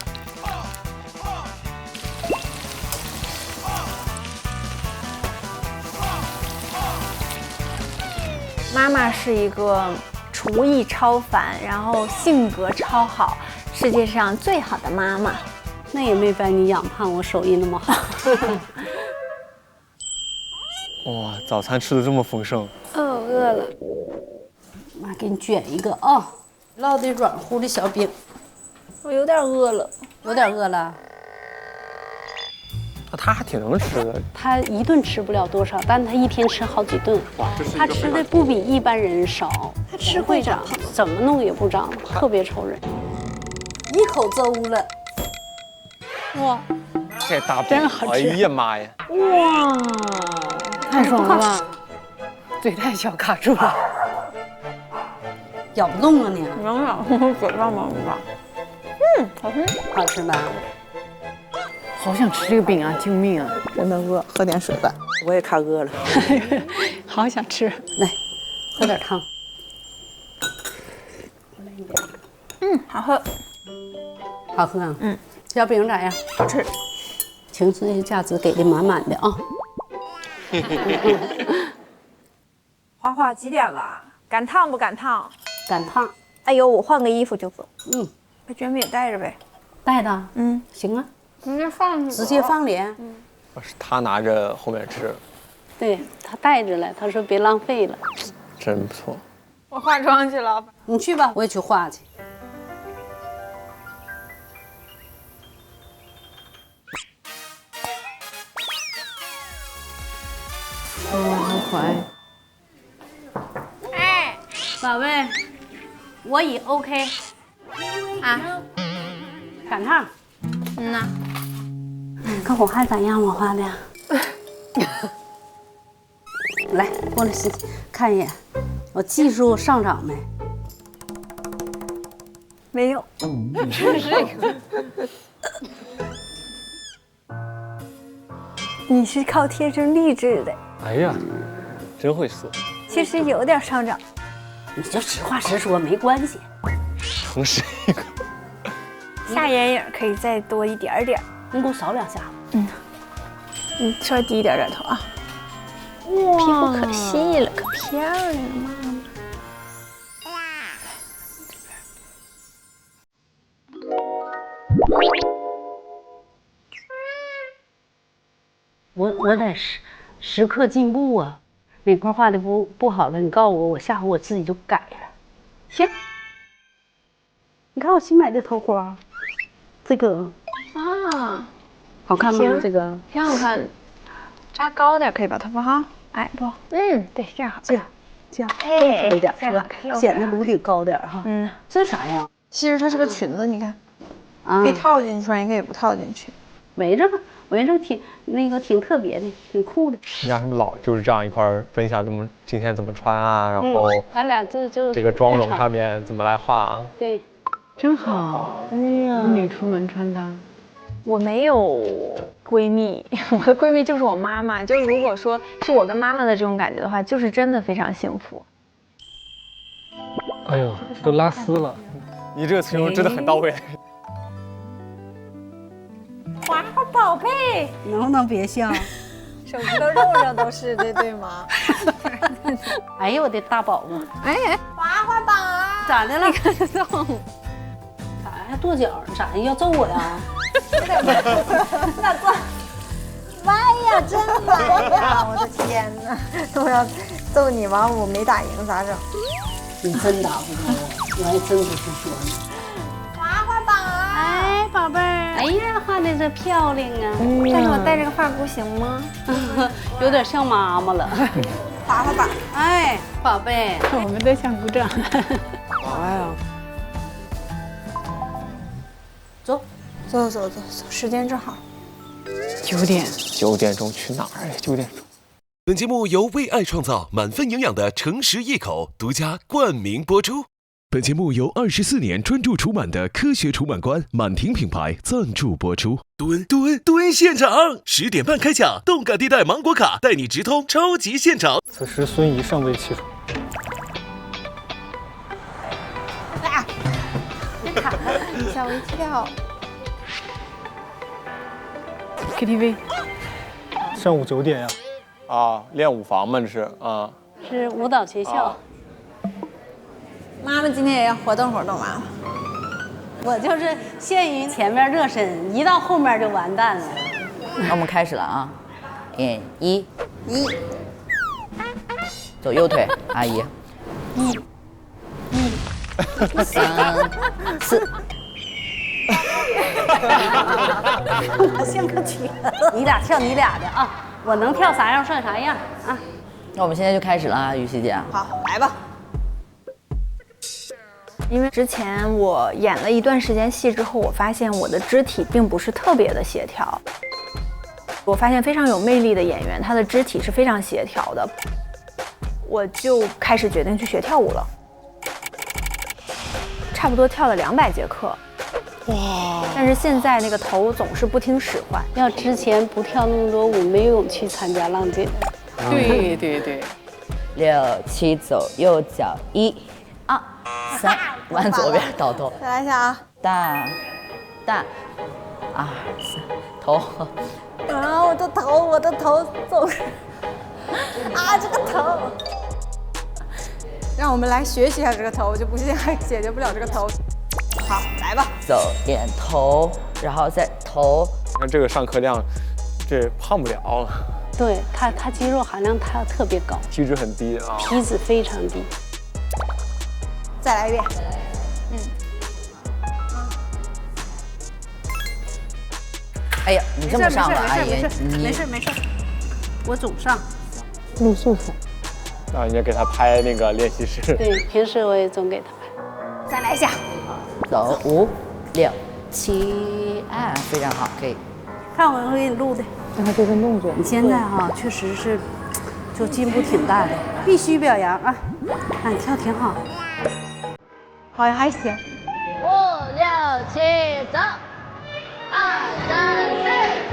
妈妈是一个厨艺超凡，然后性格超好，世界上最好的妈妈。那也没把你养胖，我手艺那么好。哇，早餐吃的这么丰盛。饿了。妈给你卷一个啊，烙的软乎的小饼。我有点饿了。有点饿了。那他还挺能吃的。他一顿吃不了多少，但他一天吃好几顿。他吃的不比一般人少。他吃会长，怎么弄也不长，特别愁人。一口粥了。哇，这大饼真好吃！哎呀妈呀！哇，太爽了吧！嘴太小卡住了，咬不动啊你！能咬，嘴上吗？好吃，好吃吧？好想吃这个饼啊！救命啊！真的饿，喝点水吧。我也看饿了，好想吃。来，喝点汤。好喝。好喝啊！小饼咋样？好吃。情绪价值给的满满的啊！花花几点了？赶趟不赶趟？赶趟。哎呦，我换个衣服就走。把卷饼带着呗。带的。行啊。直接放里。是他拿着后面吃。对他带着来，他说别浪费了。真不错。我化妆去了。你去吧，我也去化去。好可爱。哎，宝贝，我已 OK。啊，赶趟。看我还咋样？我画的呀。来，过来看一眼，我技术上涨没？没有。这是一个。你是靠天生丽质的。哎呀，真会说。其实有点上涨。你就实话实说，没关系。诚实一个。下眼影可以再多一点点。你给我扫两下。稍微低一点点头啊。哇，皮肤可细了，可漂亮了，妈妈。我得时刻进步啊，哪块画的不好了，你告诉我，我下回我自己就改了。行，你看我新买的头花，这个啊，好看吗？这个挺好看的，扎高点可以吧？头发哈，哎不，对，这样好，这样露出一点是吧？显得颅顶高点哈。这啥样？其实它是个裙子，你看，可以套进去穿，也可以不套进去。围着吧，围着挺特别的，挺酷的。你俩老就是这样一块分享今天怎么穿啊，然后咱俩这个妆容上面怎么来画啊？对，真好。哎呀，你出门穿它。我没有闺蜜，我的闺蜜就是我妈妈。就如果说是我跟妈妈的这种感觉的话，就是真的非常幸福。哎呦，都拉丝了。你这个形容真的很到位。花花宝贝，能不能别笑？手指头肉上都是的，对吗？哎呦我的大宝嘛！哎，花花宝，咋的了？你看这动，咋还跺脚？咋的？要揍我呀？那做，歪呀，真歪呀！我的天哪！我要揍你完，我没打赢咋整？你真打不过我，我还真不是说呢。花花宝，哎，宝贝儿，哎呀，画的这漂亮啊！但是我戴这个发箍行吗？有点像妈妈了。花花宝，哎，宝贝，我们在想鼓掌。哎呀，走，走，时间正好。9点。9点钟去哪儿呀？9点钟。本节目由为爱创造满分营养的诚实一口独家冠名播出。本节目由24年专注除螨的科学除螨官满庭品牌赞助播出。蹲现场，10点半开抢，动感地带芒果卡带你直通超级现场。此时孙怡尚未起床。吓我一跳。KTV。上午9点呀。啊，练舞房嘛这是啊。是舞蹈学校。妈妈今天也要活动啊。我就是限于前面热身，一到后面就完蛋了。那我们开始了啊！1，走右腿，阿姨。1、2、3、4。像个瘸子。你俩跳你俩的啊，我能跳啥样算啥样啊。那我们现在就开始了啊，于西姐。好，来吧。因为之前我演了一段时间戏之后，我发现我的肢体并不是特别的协调。我发现非常有魅力的演员，他的肢体是非常协调的。我就开始决定去学跳舞了，差不多跳了200节课。哇！但是现在那个头总是不听使唤。要之前不跳那么多舞，没有勇气参加浪姐。对。6、7，走右脚，1、2、3，往左边倒头。再来一下啊！大，2、3，头。啊，我的头总是啊，这个头。让我们来学习一下这个头，我就不信还解决不了这个头。好，来吧。走点头，然后再头。你看这个上课量，这胖不了。对他肌肉含量特别高，体脂很低啊，体脂非常低。再来一遍。哎呀，你这么上了，阿姨，没事，我总上。露宿服。让人家给他拍那个练习室。对，平时我也总给他拍。再来一下。走5、6、7，哎，非常好，可以。看我会给你录的。看他这个动作，你现在哈确实是就进步挺大的，必须表扬啊！啊，你跳挺好。好像还行。5、6、7，走。2、3、4。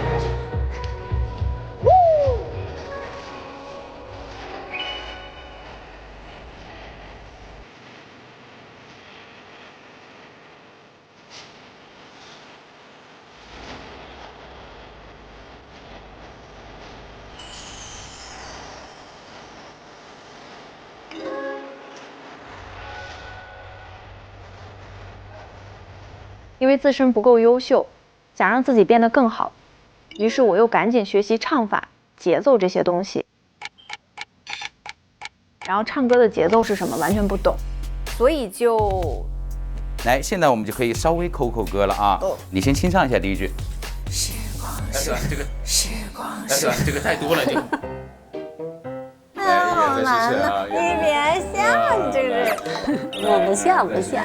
因为自身不够优秀，想让自己变得更好，于是我又赶紧学习唱法，节奏这些东西。然后唱歌的节奏是什么，完全不懂，所以就来，现在我们就可以稍微口歌了啊。你先清唱一下第一句。时光是这个时光是这个太多了就。好难啊！你别笑，你这个是。我不笑，不笑。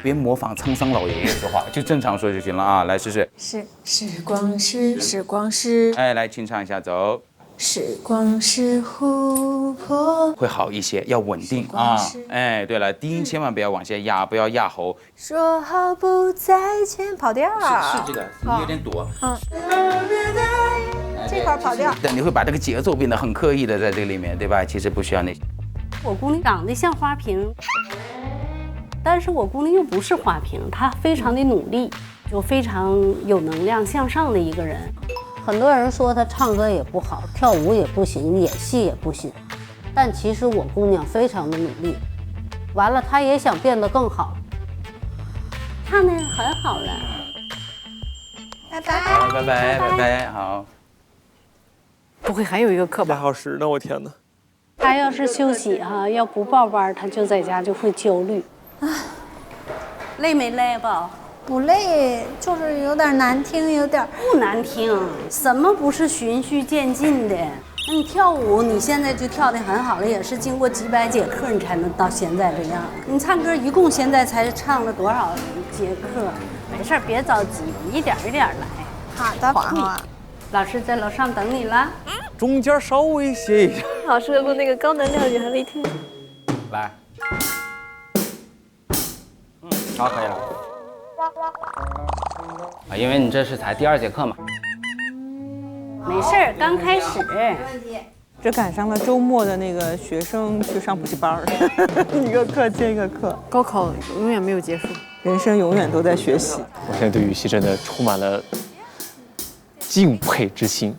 别模仿沧桑老爷爷说话，就正常说就行了啊。来试试。时光是。哎，来清唱一下，走。时光是琥珀，会好一些，要稳定啊！哎，对了，低音千万不要往下压，不要压喉。说好不再见，跑调。是这个，你有点躲。这块跑调。对，你会把这个节奏变得很刻意的在这里面，对吧？其实不需要那些。我姑娘长得像花瓶，但是我姑娘又不是花瓶，她非常的努力，就非常有能量向上的一个人。很多人说她唱歌也不好，跳舞也不行，演戏也不行，但其实我姑娘非常的努力，完了她也想变得更好，唱得很好了。拜拜，好，拜拜，拜拜，好。不会还有一个课吧？2小时呢，我天哪！她要是休息哈，要不报班，她就在家就会焦虑。累没累吧？不累，就是有点难听，有点不难听。什么不是循序渐进的？那你跳舞，你现在就跳得很好了，也是经过几百节课你才能到现在这样。你唱歌一共现在才唱了多少节课？没事，别着急，一点一点来。好的，好。老师在楼上等你了。中间稍微歇一下。好适合录那个高能量女孩的一天。来。好，可以了。啊，因为你这是才第2节课嘛。没事，刚开始。这赶上了周末的那个学生去上补习班儿，一个课接一个课。高考永远没有结束，人生永远都在学习。我现在对雨熙真的充满了敬佩之心。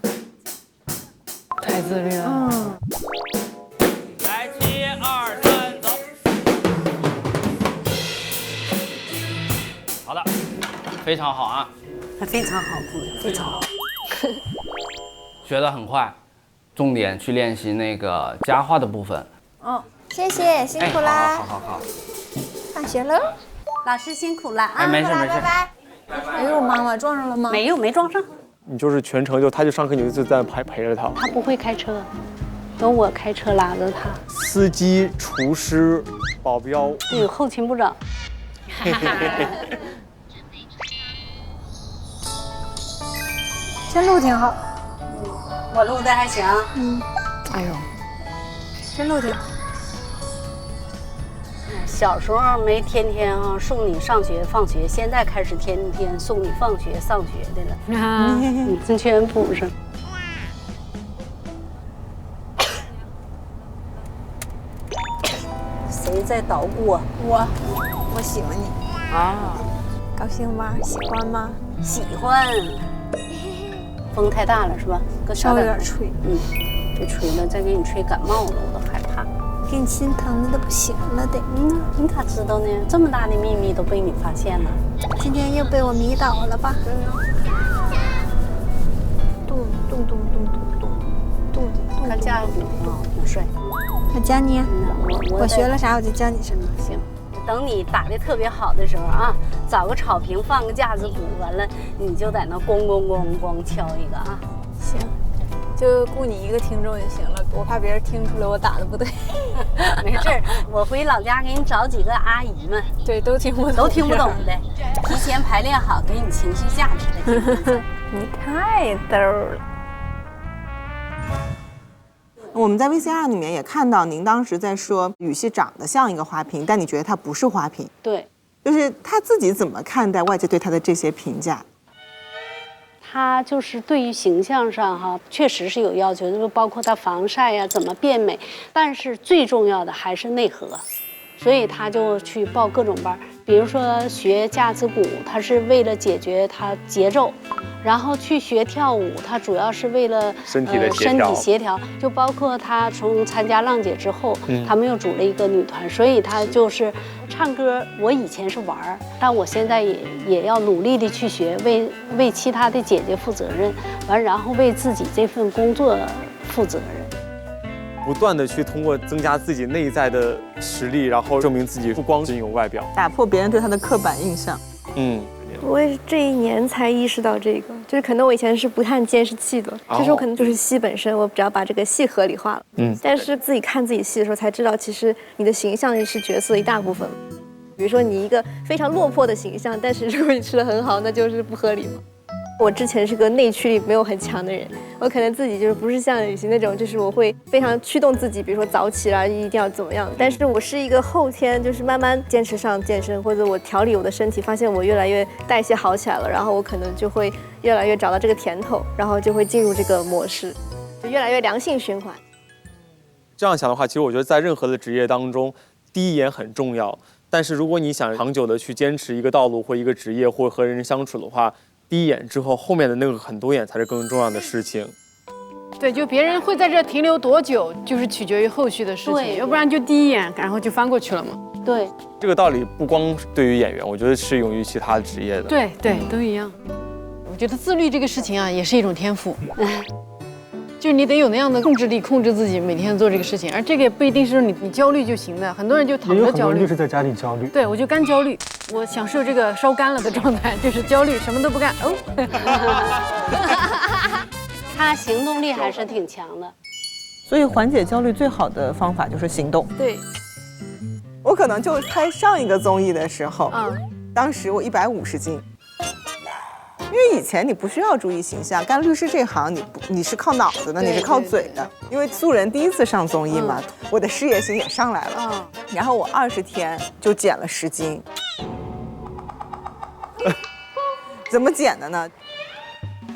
太自律了。来，1、2、3，走。好的，非常好啊。非常好，姑娘，非常好。学得很快，重点去练习那个佳话的部分。哦，谢谢，辛苦啦。好。放学了，老师辛苦了啊！哎，没事。拜拜。哎呦，妈妈撞上了吗？没有，没撞上。你就是全程他就上课，你就在陪着他。他不会开车，都我开车拉着他。司机、厨师、保镖，对，后勤部长。这路挺好。我录的还行。哎呦，真路挺好。小时候没天天送你上学放学，现在开始天天送你放学上学的了。你这全补上。谁在捣鼓啊？我喜欢你啊！高兴吗？喜欢吗？喜欢。风太大了是吧？稍微有点吹。别吹了，再给你吹感冒了，我都害怕。给你心疼的都不行了得。你咋知道呢？这么大的秘密都被你发现了。今天又被我迷倒了吧？咚。他家有挺帅。我教你。我学了啥我就教你什么。行。等你打得特别好的时候啊，找个草坪放个架子鼓，完了你就在那咣咣咣咣敲一个啊。行。就顾你一个听众就行了，我怕别人听出来我打的不对。没事儿，我回老家给你找几个阿姨们，对，都听不懂的，提前排练好，给你情绪价值的。你太逗了。我们在 VCR 里面也看到您当时在说雨熙长得像一个花瓶，但你觉得她不是花瓶。对，就是她自己怎么看待外界对她的这些评价？她就是对于形象上确实是有要求，就包括她防晒呀，怎么变美。但是最重要的还是内核，所以她就去报各种班。比如说学架子鼓，它是为了解决它节奏。然后去学跳舞，他主要是为了身体的身体协调，就包括他从参加浪姐之后，他们又组了一个女团，所以他就是唱歌。我以前是玩儿，但我现在也要努力的去学，为其他的姐姐负责任，然后为自己这份工作负责任。不断的去通过增加自己内在的实力，然后证明自己不光仅有外表，打破别人对他的刻板印象。我也是这1年才意识到这个，就是可能我以前是不看监视器的，其实我可能就是戏本身，我只要把这个戏合理化了。但是自己看自己戏的时候才知道，其实你的形象也是角色的一大部分。比如说你一个非常落魄的形象，但是如果你吃得很好，那就是不合理嘛。我之前是个内驱力没有很强的人，我可能自己就是不是像雨欣那种，就是我会非常驱动自己，比如说早起啦，一定要怎么样。但是我是一个后天就是慢慢坚持上健身，或者我调理我的身体，发现我越来越代谢好起来了，然后我可能就会越来越找到这个甜头，然后就会进入这个模式，就越来越良性循环。这样想的话，其实我觉得在任何的职业当中，第一眼很重要。但是如果你想长久的去坚持一个道路或一个职业或和人相处的话，第一眼之后，后面的那个很多眼才是更重要的事情。对，就别人会在这停留多久，就是取决于后续的事情，要不然就第一眼，然后就翻过去了嘛。对，这个道理不光对于演员，我觉得适用于其他职业的。对，都一样。我觉得自律这个事情啊，也是一种天赋。就是你得有那样的控制力，控制自己每天做这个事情，而这个也不一定是你焦虑就行的，很多人就躺着焦虑。也有很多人就是在家里焦虑。对，我就干焦虑，我享受这个烧干了的状态，就是焦虑，什么都不干。他行动力还是挺强的，所以缓解焦虑最好的方法就是行动。对，我可能就拍上一个综艺的时候，当时我150斤。因为以前你不需要注意形象，干律师这行你是靠脑子的，你是靠嘴的。因为素人第一次上综艺嘛，我的事业心也上来了。然后我20天就减了10斤。怎么减的呢？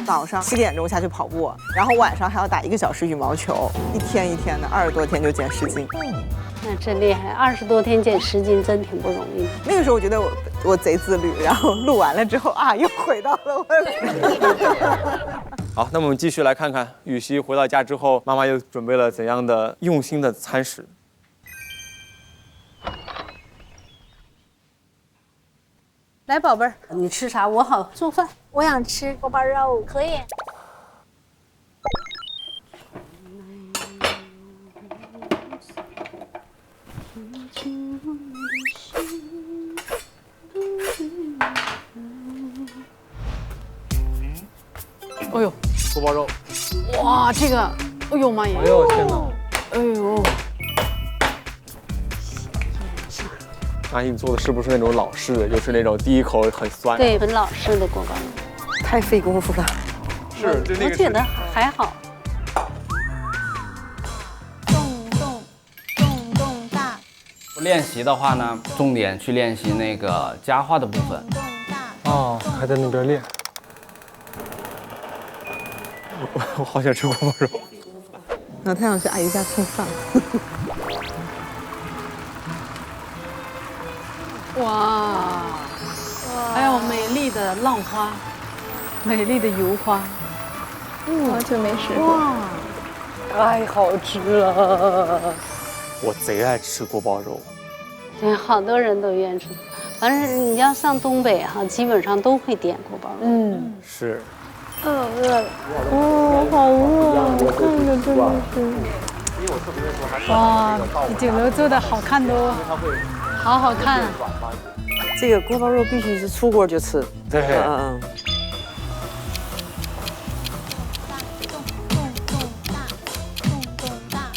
早上7点钟下去跑步，然后晚上还要打1个小时羽毛球，一天一天的20多天就减10斤。那真厉害，20多天减10斤真挺不容易。那个时候我觉得我贼自律，然后录完了之后啊，又回到了我。好，那我们继续来看看雨熙回到家之后，妈妈又准备了怎样的用心的餐食。来，宝贝儿，你吃啥？我好做饭。我想吃锅包肉，可以。哎呦，锅包肉，哇，这个，哎呦妈呀！哎呦天哪！哎呦，阿姨，你做的是不是那种老式的，就是那种第一口很酸？对，很老式的锅包肉，太费功夫了。是，就那个。我觉得还好。动大。练习的话呢，重点去练习那个佳话的部分。哦，还在那边练。我好想吃锅包肉。那他想去阿姨家蹭饭。哇，还有美丽的浪花，美丽的油花。好久没吃过。哇，太好吃了！我贼爱吃锅包肉。对，好多人都愿意吃。反正你要上东北哈，基本上都会点锅包肉。是。饿了。哦，好饿啊！我看着真的是。哇，比酒楼做的好看多，好好看。这个锅包肉必须是出锅就吃。对。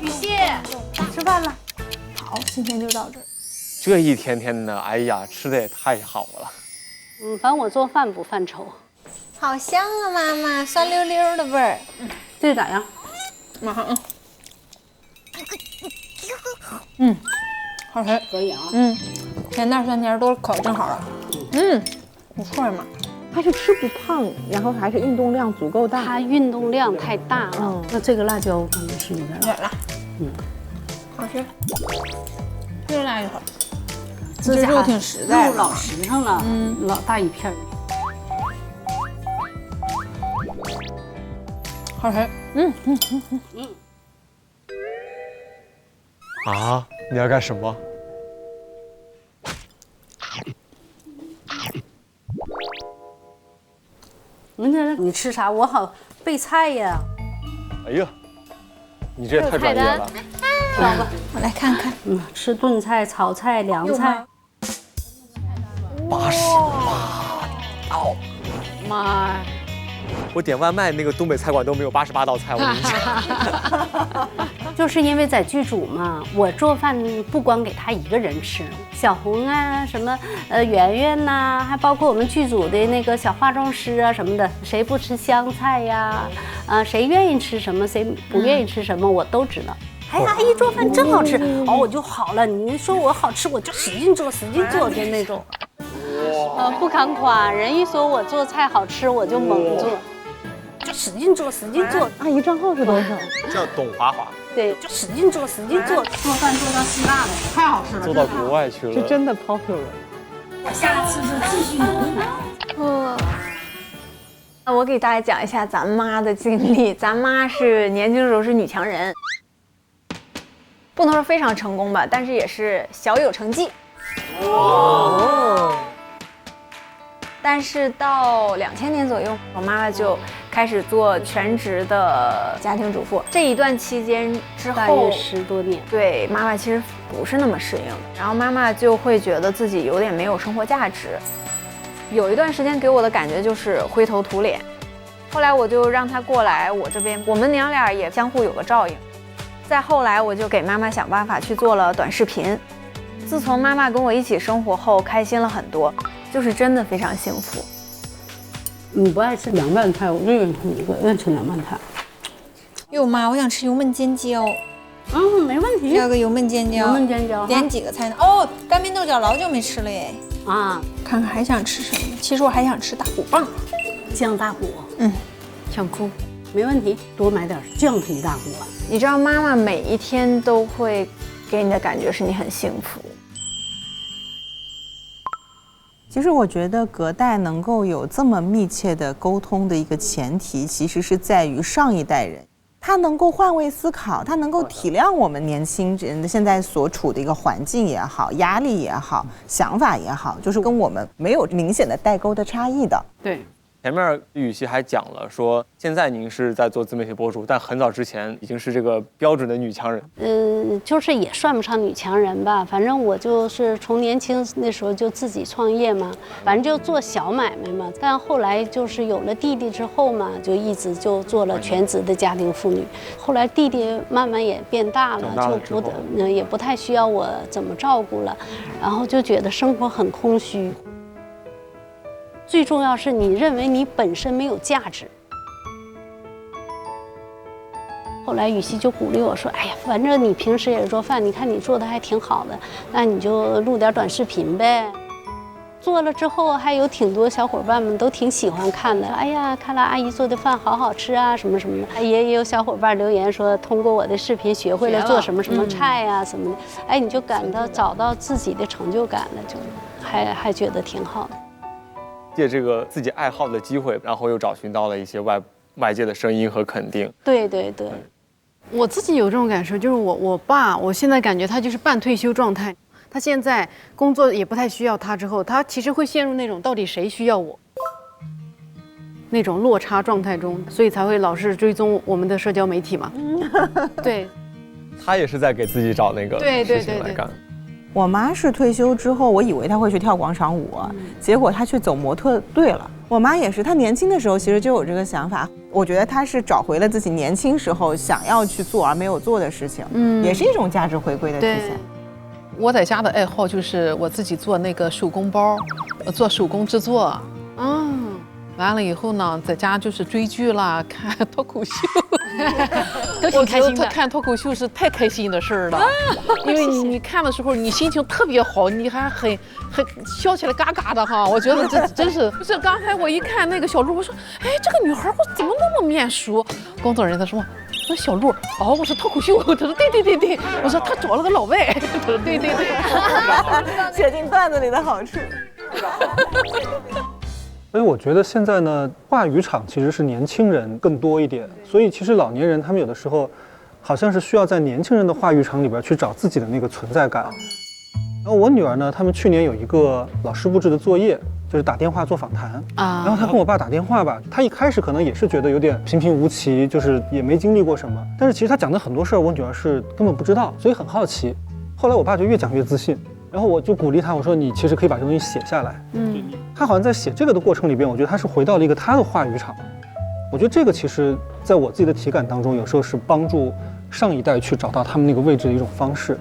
雨熙，吃饭了。好，今天就到这儿。这一天天的，哎呀，吃的也太好了。反正我做饭不犯愁。好香啊，妈妈，酸溜溜的味儿。这咋样？马上好吃。可以啊。甜淡酸甜都口正好了。不错嘛。他是吃不胖，然后还是运动量足够大。他运动量太大了。那这个辣椒可能是有点辣。好吃。这个辣椒好。这肉挺实在，肉老实上了，老大一片。好吃，啊，你要干什么？你吃啥？我好备菜呀。哎呀，你这也太专业了。挑吧，我来看看。吃炖菜、炒菜、凉菜。88道。妈呀！我点外卖那个东北菜馆都没有88道菜，我跟你讲。就是因为在剧组嘛，我做饭不光给他一个人吃，小红啊，什么圆圆呐，还包括我们剧组的那个小化妆师啊什么的，谁不吃香菜呀？谁愿意吃什么，谁不愿意吃什么，我都知道。哎，阿姨做饭真好吃，我就好了。你说我好吃，我就使劲做，使劲做的那种。不敢夸，人一说我做菜好吃，我就猛做。就使劲做，使劲做。阿姨账号是多少？叫董华华。对，就使劲做，使劲做。做饭做到希腊了，太好吃了。做到国外去了。是真的 popular。我下次就继续努力。我给大家讲一下咱妈的经历。咱妈是年轻的时候是女强人，不能说非常成功吧，但是也是小有成绩。但是到2000年左右，我妈妈就开始做全职的家庭主妇。这一段期间之后，大约10多年，对妈妈其实不是那么适应，然后妈妈就会觉得自己有点没有生活价值。有一段时间给我的感觉就是灰头土脸。后来我就让她过来我这边，我们娘俩也相互有个照应。再后来我就给妈妈想办法去做了短视频。自从妈妈跟我一起生活后，开心了很多。就是真的非常幸福。你不爱吃凉拌菜，我就愿意吃凉拌菜。哟妈，我想吃油焖煎饺。没问题。要个油焖煎饺。油焖煎饺。点几个菜呢？哦，干煸豆角老久没吃了耶。看看还想吃什么？其实我还想吃大骨棒。酱大骨。想哭。没问题，多买点酱皮大骨。你知道妈妈每一天都会给你的感觉是你很幸福。其实我觉得隔代能够有这么密切的沟通的一个前提，其实是在于上一代人，他能够换位思考，他能够体谅我们年轻人现在所处的一个环境也好，压力也好，想法也好，就是跟我们没有明显的代沟的差异的。对。前面雨熙还讲了说，现在您是在做自媒体博主，但很早之前已经是这个标准的女强人。就是也算不上女强人吧，反正我就是从年轻那时候就自己创业嘛，反正就做小买卖嘛。但后来就是有了弟弟之后嘛，就一直就做了全职的家庭妇女。后来弟弟慢慢也变大了，也不太需要我怎么照顾了，然后就觉得生活很空虚。最重要是你认为你本身没有价值。后来雨熙就鼓励我说：“哎呀，反正你平时也做饭，你看你做的还挺好的，那你就录点短视频呗。”做了之后，还有挺多小伙伴们都挺喜欢看的。哎呀，看了阿姨做的饭好好吃啊，什么什么的。也有小伙伴留言说，通过我的视频学会了做什么什么菜呀、什么的。哎，你就感到找到自己的成就感了，就还觉得挺好的。借这个自己爱好的机会，然后又找寻到了一些外界的声音和肯定。对对对，我自己有这种感受，就是我爸，我现在感觉他就是半退休状态。他现在工作也不太需要他，之后他其实会陷入那种到底谁需要我那种落差状态中，所以才会老是追踪我们的社交媒体嘛。对，他也是在给自己找那个事情来干。我妈是退休之后，我以为她会去跳广场舞，结果她去走模特队了。我妈也是，她年轻的时候其实就有这个想法。我觉得她是找回了自己年轻时候想要去做而没有做的事情，也是一种价值回归的体现。我在家的爱好就是我自己做那个手工包，做手工制作。完了以后呢，在家就是追剧啦，看脱口秀，都挺开心的。看脱口秀是太开心的事儿了，因为你看的时候，你心情特别好，你还很笑起来嘎嘎的哈。我觉得这真是，不是刚才我一看那个小鹿，我说，哎，这个女孩我怎么那么面熟？工作人员他说，说小鹿，哦，我说脱口秀，他说对，我说他找了个老外，他说对，写进段子里的好处。所以我觉得现在呢，话语场其实是年轻人更多一点，所以其实老年人他们有的时候，好像是需要在年轻人的话语场里边去找自己的那个存在感。然后我女儿呢，他们去年有一个老师布置的作业，就是打电话做访谈啊。然后她跟我爸打电话吧，她一开始可能也是觉得有点平平无奇，就是也没经历过什么。但是其实她讲的很多事儿，我女儿是根本不知道，所以很好奇。后来我爸就越讲越自信，然后我就鼓励他，我说你其实可以把这东西写下来。他好像在写这个的过程里边，我觉得他是回到了一个他的话语场。我觉得这个其实在我自己的体感当中，有时候是帮助上一代去找到他们那个位置的一种方式。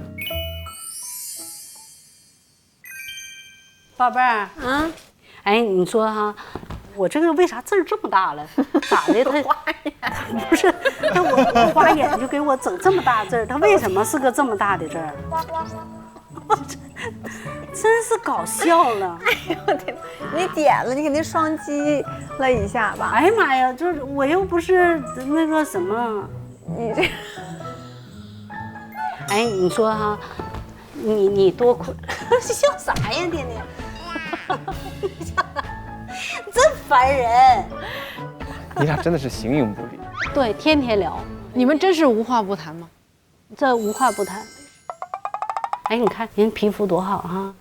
宝贝儿，哎，你说哈，我这个为啥字儿这么大了？咋的？他不是，那我花眼就给我整这么大字儿，他为什么是个这么大的字儿？真是搞笑了！哎呦我天，你点了，你肯定双击了一下吧？哎呀妈呀，就是我又不是那个什么，你这，哎，你说哈，你多亏，笑啥呀，天天？真烦人！你俩真的是形影不离。对，天天聊，你们真是无话不谈吗？这无话不谈。哎，你看人皮肤多好哈。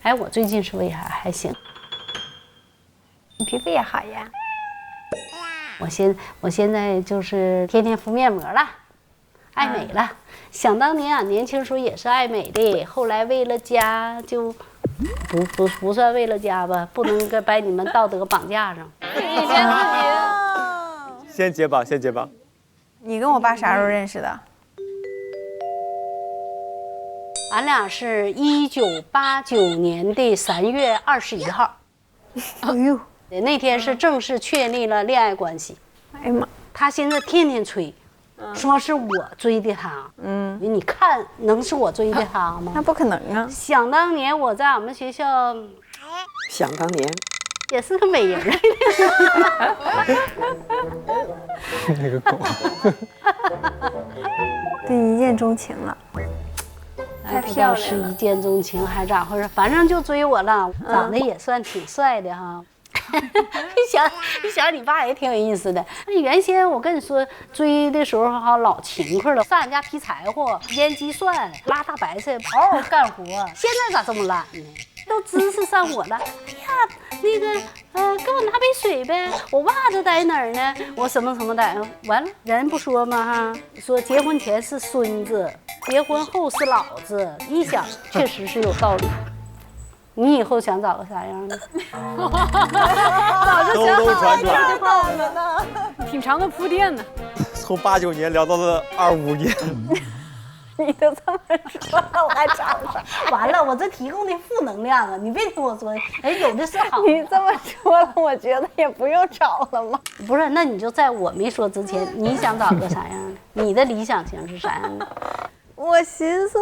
哎，我最近是不是还行？你皮肤也好呀。我现在就是天天敷面膜了，爱美了。想当年啊，年轻时候也是爱美的，后来为了家就不算为了家吧，不能把你们道德绑架上。以前自己先结巴。你跟我爸啥时候认识的？俺俩是1989年的3月21号。哎呦，那天是正式确立了恋爱关系。哎呀妈，他现在天天催，说是我追的他。你看能是我追的他吗？那不可能啊！想当年我在俺们学校，想当年也是个美人儿。那个狗。对你一见钟情了。太漂亮了，是一见钟情还咋回事？反正就追我了，长得也算挺帅的哈。一想你爸也挺有意思的。原先我跟你说追的时候哈老勤快了，上人家劈柴火、腌鸡蒜、拉大白菜，嗷嗷干活。现在咋这么懒呢？都知识上我了。哎呀，那个给我拿杯水呗，我袜子在哪儿呢？我什么在？完了，人不说吗？哈，说结婚前是孙子，结婚后是老子。一想，确实是有道理。你以后想找个啥样的？早就想好了话了呢，挺长的铺垫呢。从89年聊到了25年。你都这么说了，我还找啥？完了，我这提供的负能量啊！你别听我说，哎，有的是好。你这么说了，我觉得也不用找了吗？不是，那你就在我没说之前，你想找个啥样的？你的理想型是啥样的？我寻思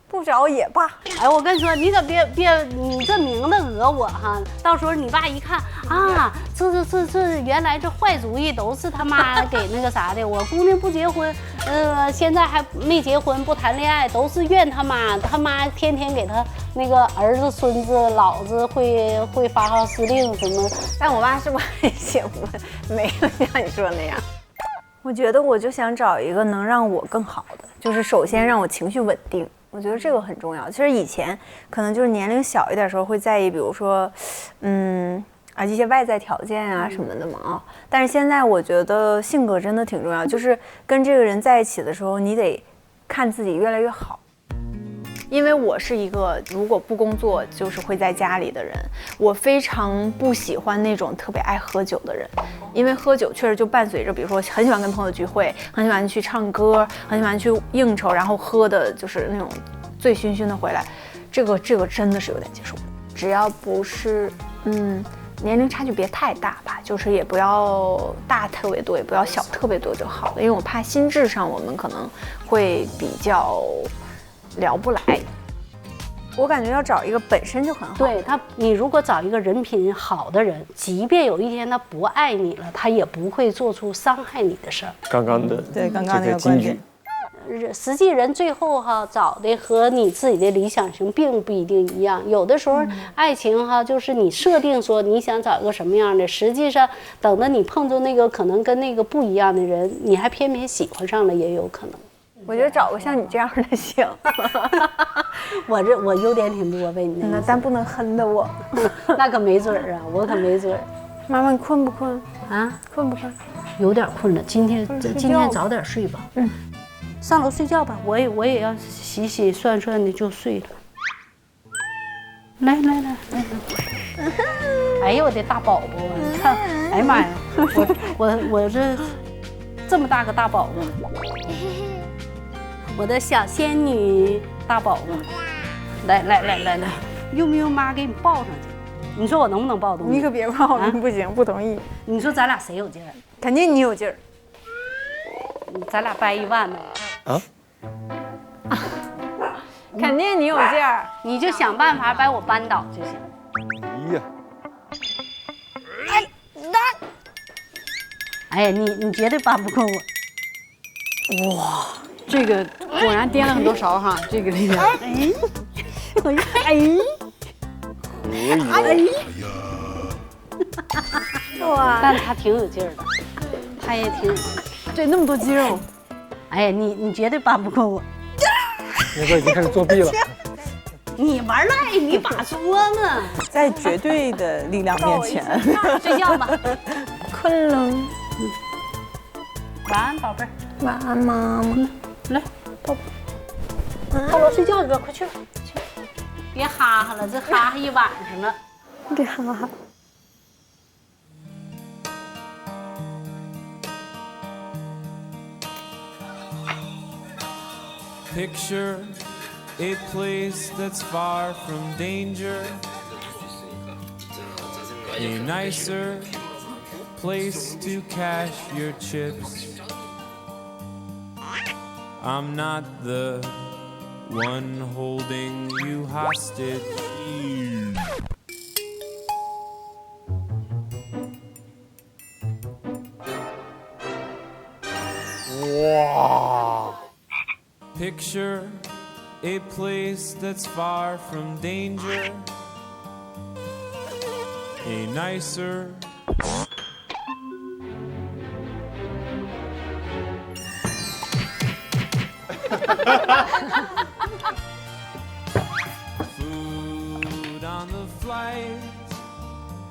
不找也罢。哎，我跟你说，你可别，你这明的讹我哈！到时候你爸一看啊，这原来这坏主意都是他妈给那个啥的。我姑娘不结婚，现在还没结婚，不谈恋爱，都是怨他妈天天给他那个儿子、孙子、老子会发号施令什么。但我爸是不是还结婚？没有像你说那样。我觉得我就想找一个能让我更好的，就是首先让我情绪稳定。我觉得这个很重要。其实以前可能就是年龄小一点的时候会在意，比如说，这些外在条件啊什么的嘛啊。但是现在我觉得性格真的挺重要，就是跟这个人在一起的时候，你得看自己越来越好。因为我是一个如果不工作就是会在家里的人，我非常不喜欢那种特别爱喝酒的人，因为喝酒确实就伴随着，比如说很喜欢跟朋友聚会，很喜欢去唱歌，很喜欢去应酬，然后喝的就是那种醉醺醺的回来，这个真的是有点接受不了。只要不是年龄差距别太大吧，就是也不要大特别多，也不要小特别多就好了，因为我怕心智上我们可能会比较聊不来。我感觉要找一个本身就很好。对他，你如果找一个人品好的人，即便有一天他不爱你了，他也不会做出伤害你的事儿。刚刚的刚刚那个观点。实际人最后找的和你自己的理想型并不一定一样，有的时候爱情就是你设定说你想找一个什么样的，实际上等到你碰着那个可能跟那个不一样的人，你还偏偏喜欢上了也有可能。我觉得找个像你这样的行。我优点挺多呗，你那但不能恨的我。那可没准儿啊，我可没准儿。妈妈，你困不困啊？困不困？有点困了，今天早点睡吧。上楼睡觉吧，我也要洗洗涮涮的就睡了。来，哎呦我的大宝宝啊！你看，哎呀妈呀，我这么大个大宝宝，我的小仙女大宝宝，来，用不用妈给你抱上去？你说我能不能抱动你？你可别抱了，不行，不同意。你说咱俩谁有劲儿？肯定你有劲儿。咱俩掰1万呢。啊！肯定你有劲儿，你就想办法把我扳倒就行。哎呀！哎呀，你绝对扳不过我。哇，这个果然颠了很多勺哈，这个里面。可以。哇！但他挺有劲儿的，他也挺有劲儿。这那么多肌肉。哎呀，你绝对扳不过我。那个已经开始作弊了。你玩赖你把桌呢？在绝对的力量面前，睡觉吧。困了。晚安，宝贝儿。晚安，妈妈。来，抱抱。上楼睡觉去吧，快去。别哈哈了，这哈哈一晚上了。别哈哈。Picture a place that's far from danger, a nicer place to cash your chips. I'm not the one holding you hostage. Wow. Picture a place that's far from danger, a nicer food on the flight,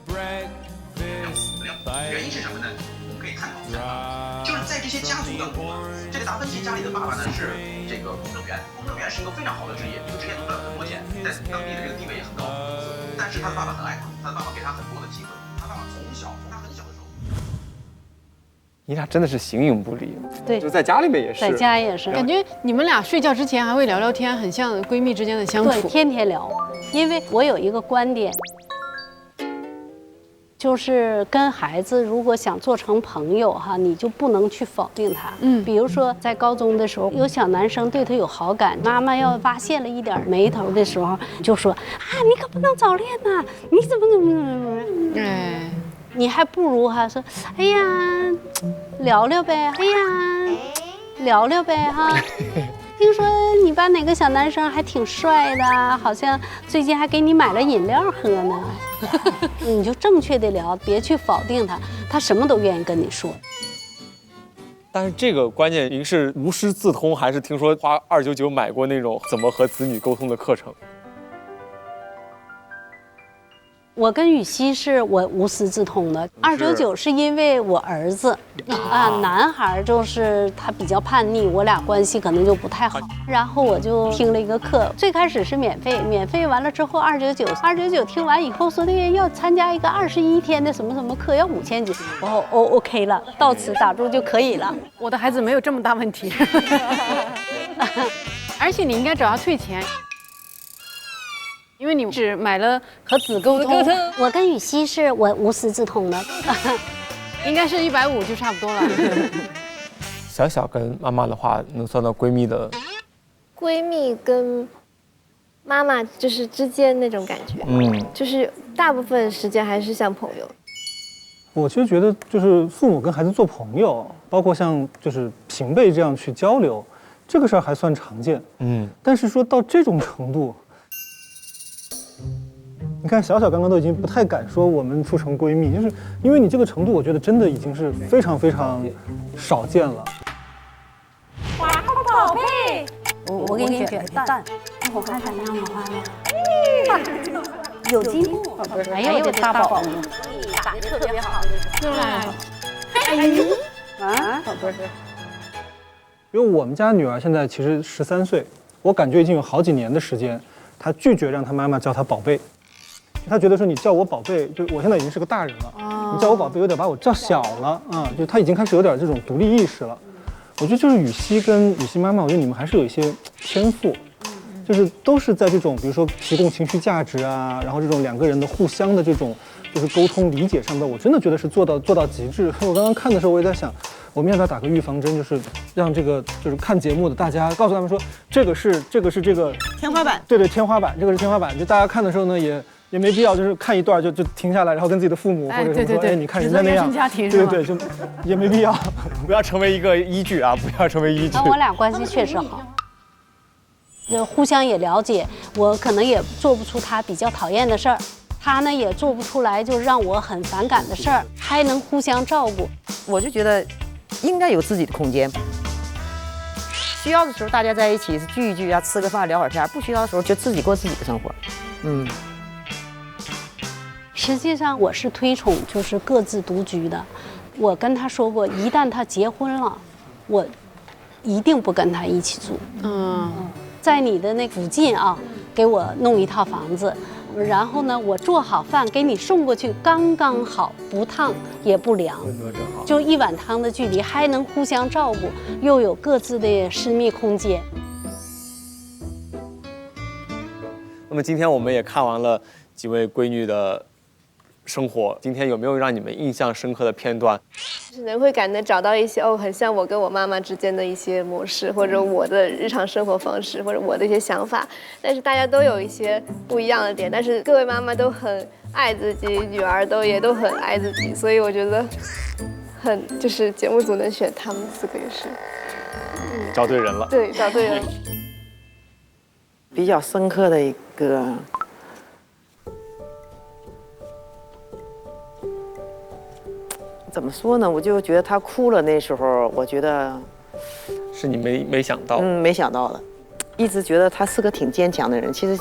breakfast bite. 原因是什么呢？我们可以探讨一下，就是在这些家族当中啊，这个达芬奇家里的爸爸呢是这个公证员，公证员是一个非常好的职业，这个职业能赚很多钱，在当地的这个地位也很高。但是他的爸爸很爱他，他的爸爸给他很多的机会，他爸爸从他很小的时候。你俩真的是形影不离，对，就在家里面也是，在家也是，感觉你们俩睡觉之前还会聊聊天，很像闺蜜之间的相处。对，天天聊。因为我有一个观点，就是跟孩子如果想做成朋友哈，你就不能去否定他。比如说在高中的时候，有小男生对他有好感，妈妈要发现了一点眉头的时候，就说啊，你可不能早恋呐，你怎么。哎。你还不如说，哎呀，聊聊呗，哎呀，聊聊呗哈。听说你班哪个小男生还挺帅的，好像最近还给你买了饮料喝呢。你就正确的聊，别去否定他，他什么都愿意跟你说。但是这个关键，您是无师自通，还是听说花299买过那种怎么和子女沟通的课程？我跟雨熙是我无师自通的，299是因为我儿子啊，男孩就是他比较叛逆，我俩关系可能就不太好。然后我就听了一个课，最开始是免费完了之后299听完以后说那个要参加一个21天的什么什么课，要5000几。OK 了，到此打住就可以了。我的孩子没有这么大问题，而且你应该找他退钱。因为你只买了和子沟通，我跟雨熙是我无师自通的，应该是150就差不多了。小小跟妈妈的话，能算到闺蜜的。闺蜜跟妈妈就是之间那种感觉，就是大部分时间还是像朋友。我其实觉得，就是父母跟孩子做朋友，包括像就是平辈这样去交流，这个事儿还算常见。但是说到这种程度，你看小刚刚都已经不太敢说我们处成闺蜜，就是因为你这个程度，我觉得真的已经是非常非常少见了。宝贝，我给你卷蛋，我看看那样的话呢，有进步，哎呦我的大宝贝，打得特别好，对，哎呦，啊，宝贝。因为我们家女儿现在其实13岁，我感觉已经有好几年的时间，她拒绝让她妈妈叫她宝贝，她觉得说你叫我宝贝，就我现在已经是个大人了，你叫我宝贝有点把我叫小了啊，就她已经开始有点这种独立意识了。我觉得就是雨熙跟雨熙妈妈，我觉得你们还是有一些天赋，就是都是在这种比如说提供情绪价值啊，然后这种两个人的互相的这种就是沟通理解上面，我真的觉得是做到极致。我刚刚看的时候，我也在想，我们要不要打个预防针，就是让这个就是看节目的大家告诉他们说，这个是这个天花板，对，天花板，这个是天花板。就大家看的时候呢，也没必要就是看一段就停下来，然后跟自己的父母或者什么说，哎，你看人家那样，对，就也没必要，不要成为一个依据啊，不要成为依据。我俩关系确实好，就互相也了解，我可能也做不出他比较讨厌的事儿，他呢也做不出来就让我很反感的事儿，还能互相照顾。我就觉得应该有自己的空间，需要的时候大家在一起聚一聚啊，吃个饭聊会儿天，不需要的时候就自己过自己的生活。实际上我是推崇就是各自独居的。我跟他说过，一旦他结婚了，我一定不跟他一起住。在你的那附近啊，给我弄一套房子，然后呢，我做好饭给你送过去，刚刚好，不烫也不凉，就一碗汤的距离，还能互相照顾，又有各自的私密空间。那么今天我们也看完了几位闺女的生活，今天有没有让你们印象深刻的片段？就是能会感觉找到一些很像我跟我妈妈之间的一些模式，或者我的日常生活方式，或者我的一些想法。但是大家都有一些不一样的点，但是各位妈妈都很爱自己，女儿也都很爱自己，所以我觉得就是节目组能选他们4个也是，找对人了。对，找对人了。比较深刻的一个。怎么说呢？我就觉得他哭了那时候，我觉得是你没想到，没想到的，一直觉得他是个挺坚强的人。其实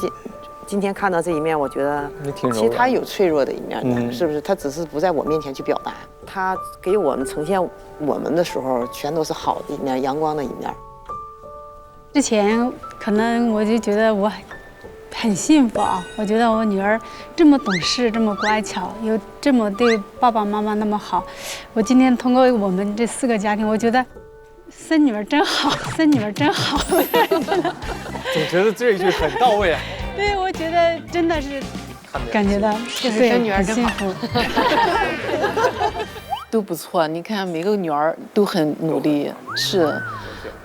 今天看到这一面，我觉得其实他有脆弱的一面的，是不是？他只是不在我面前去表达。他给我们呈现我们的时候，全都是好的一面，阳光的一面。之前可能我就觉得我很幸福啊！我觉得我女儿这么懂事，这么乖巧，又这么对爸爸妈妈那么好。我今天通过我们这4个家庭，我觉得生女儿真好，生女儿真好。总觉得这一句很到位啊。对，我觉得真的是感觉到就是生女儿真好。都不错，你看每个女儿都很努力，是。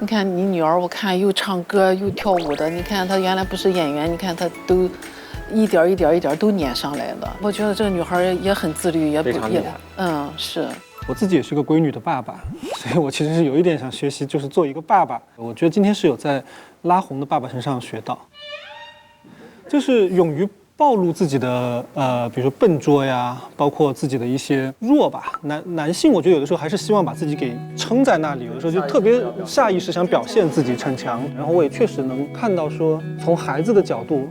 你看你女儿，我看又唱歌又跳舞的，你看她原来不是演员，你看她都一点一点都撵上来了。我觉得这个女孩也很自律，也不是。我自己也是个闺女的爸爸，所以我其实是有一点想学习，就是做一个爸爸。我觉得今天是有在拉红的爸爸身上学到，就是勇于暴露自己的比如说笨拙呀，包括自己的一些弱吧。男性我觉得有的时候还是希望把自己给撑在那里，有的时候就特别下意识想表现自己逞强。然后我也确实能看到说，从孩子的角度，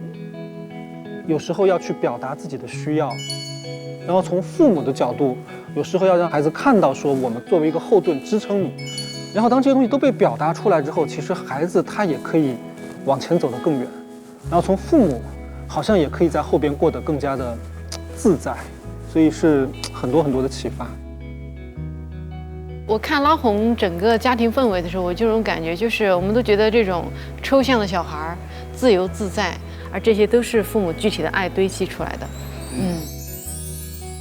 有时候要去表达自己的需要，然后从父母的角度，有时候要让孩子看到说我们作为一个后盾支撑你。然后当这些东西都被表达出来之后，其实孩子他也可以往前走得更远。然后从父母好像也可以在后边过得更加的自在，所以是很多的启发。我看拉红整个家庭氛围的时候，我这种感觉就是我们都觉得这种抽象的小孩自由自在，而这些都是父母具体的爱堆砌出来的。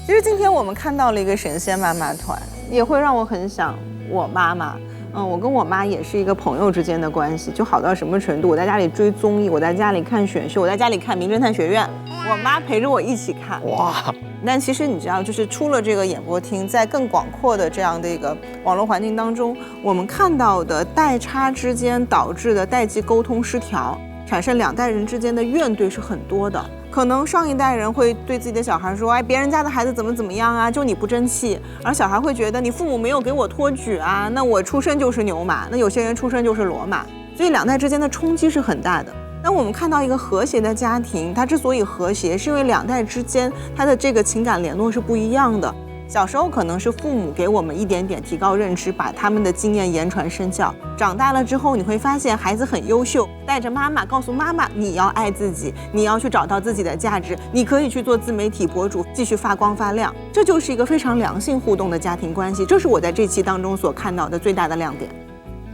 其实今天我们看到了一个神仙妈妈团，也会让我很想我妈妈。我跟我妈也是一个朋友之间的关系，就好到什么程度？我在家里追综艺，我在家里看选秀，我在家里看《名侦探学院》，我妈陪着我一起看。哇！但其实你知道，就是出了这个演播厅，在更广阔的这样的一个网络环境当中，我们看到的代差之间导致的代际沟通失调，产生2代人之间的怨怼是很多的。可能上一代人会对自己的小孩说，哎，别人家的孩子怎么样啊，就你不争气，而小孩会觉得你父母没有给我托举啊，那我出生就是牛马，那有些人出生就是骡马，所以2代之间的冲击是很大的。那我们看到一个和谐的家庭，它之所以和谐，是因为2代之间它的这个情感联络是不一样的。小时候可能是父母给我们一点点提高认知，把他们的经验言传身教。长大了之后，你会发现孩子很优秀，带着妈妈告诉妈妈，你要爱自己，你要去找到自己的价值，你可以去做自媒体博主，继续发光发亮。这就是一个非常良性互动的家庭关系，这是我在这期当中所看到的最大的亮点。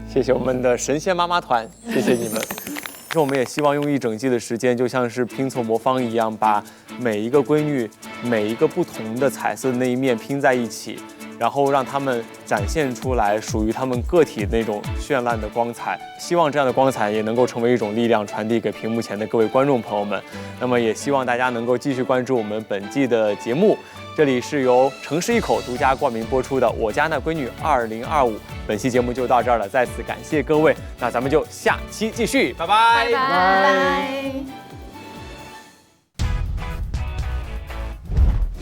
谢谢我们的神仙妈妈团，谢谢你们。其实我们也希望用一整季的时间，就像是拼凑魔方一样，把每一个闺女、每一个不同的彩色的那一面拼在一起，然后让他们展现出来属于他们个体那种绚烂的光彩。希望这样的光彩也能够成为一种力量，传递给屏幕前的各位观众朋友们。那么也希望大家能够继续关注我们本季的节目。这里是由城市一口独家冠名播出的《我家那闺女2025》，本期节目就到这儿了，再次感谢各位，那咱们就下期继续，拜拜，拜拜。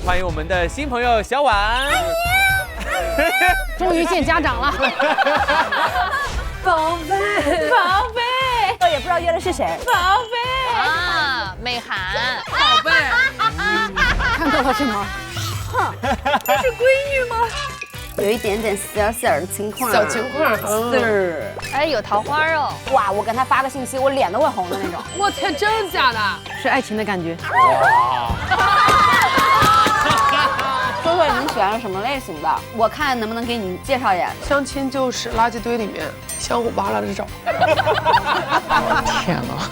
欢迎我们的新朋友小婉，终于见家长了，宝贝，宝贝，我也不知道约的是谁，宝贝啊，美涵，宝贝，看到了什么？哼，这是闺女吗？有一点点小的情况，小情况是。哎，有桃花哦！哇，我跟他发个信息，我脸都会红的那种。我天，真的假的？是爱情的感觉。哇！说说你们喜欢什么类型的？我看能不能给你介绍一眼。相亲就是垃圾堆里面相互扒拉着找。天哪！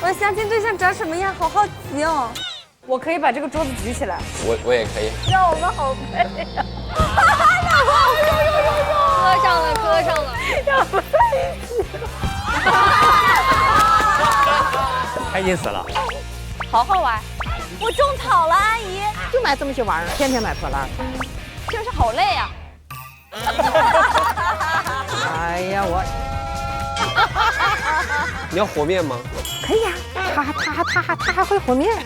我的相亲对象长什么样？好好奇哦。我可以把这个桌子举起来。我也可以。让我们好配呀！磕上了，磕上了，让我们在一起。开心死了。好好玩。我种草了，阿姨。就买这么些玩意儿，天天买破烂，听着好累呀。哎呀，我。你要和面吗？可以呀，他还会和面。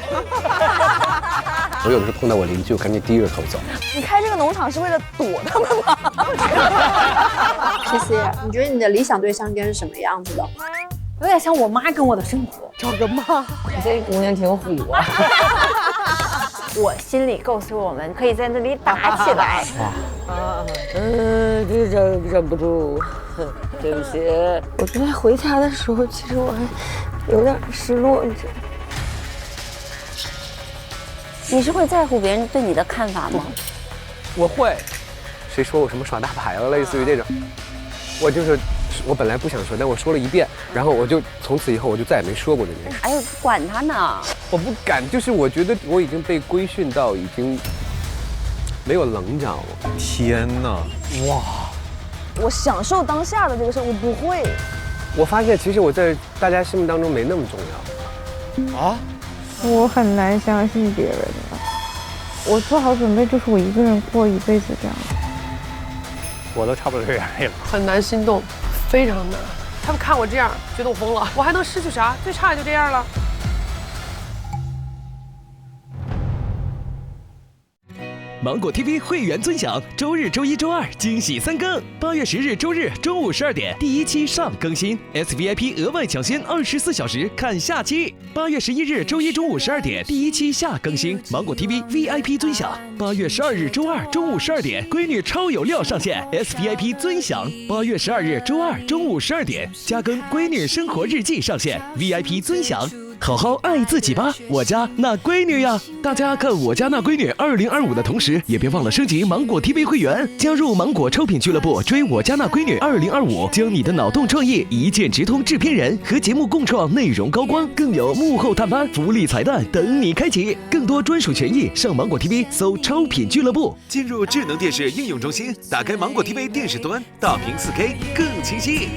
我有的时候碰到我邻居，我赶紧低着头走。你开这个农场是为了躲他们吗？西西，你觉得你的理想对象应该是什么样子的？有点像我妈跟我的生活。找个妈，你这姑娘挺虎啊。我心里构思我们可以在那里打起来。这忍不住，对不起。我昨天回家的时候，其实我还有点失落，你知道吗？你是会在乎别人对你的看法吗？我会。谁说我什么耍大牌了？类似于这种，我本来不想说，但我说了一遍，然后我就从此以后我就再也没说过这件事。哎呦，管他呢！我不敢，就是我觉得我已经被规训到已经没有棱角了。天哪！哇！我享受当下的这个事，我不会。我发现其实我在大家心目当中没那么重要。啊？我很难相信别人的。我做好准备，就是我一个人过一辈子这样。我都差不多这样了，很难心动，非常难。他们看我这样，觉得我疯了，我还能失去啥？最差也就这样了。芒果 TV 会员尊享，周日、周一、周二惊喜3更。8月10日周日中午12点，第1期上更新 ，SVIP 额外抢先24小时看下期。8月11日周一中午12点，第1期下更新，芒果 TV VIP 尊享。8月12日周二中午12点，闺女超有料上线 ，SVIP 尊享。8月12日周二中午12点，加更闺女生活日记上线 ，VIP 尊享。好好爱自己吧，我家那闺女呀！大家看我家那闺女2025的同时，也别忘了升级芒果 TV 会员，加入芒果超品俱乐部，追我家那闺女2025，将你的脑洞创意一键直通制片人，和节目共创内容高光，更有幕后探班、福利彩蛋等你开启。更多专属权益，上芒果 TV 搜超品俱乐部，进入智能电视应用中心，打开芒果 TV 电视端，大屏4K 更清晰。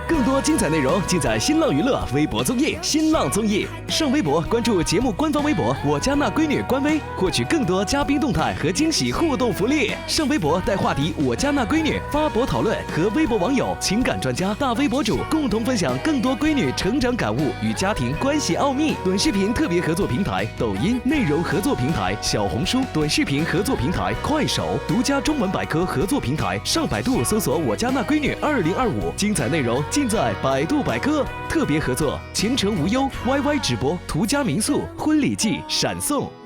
更多精彩内容尽在新浪娱乐微博综艺新浪综艺，上微博关注节目官方微博我家那闺女官微，获取更多嘉宾动态和惊喜互动福利。上微博带话题我家那闺女发博讨论，和微博网友、情感专家、大 V 博主共同分享更多闺女成长感悟与家庭关系奥秘。短视频特别合作平台抖音，内容合作平台小红书，短视频合作平台快手，独家中文百科合作平台上百度搜索我家那闺女2025，精彩内容尽在百度百科。特别合作前程无忧 YY 直播途家民宿婚礼季闪送。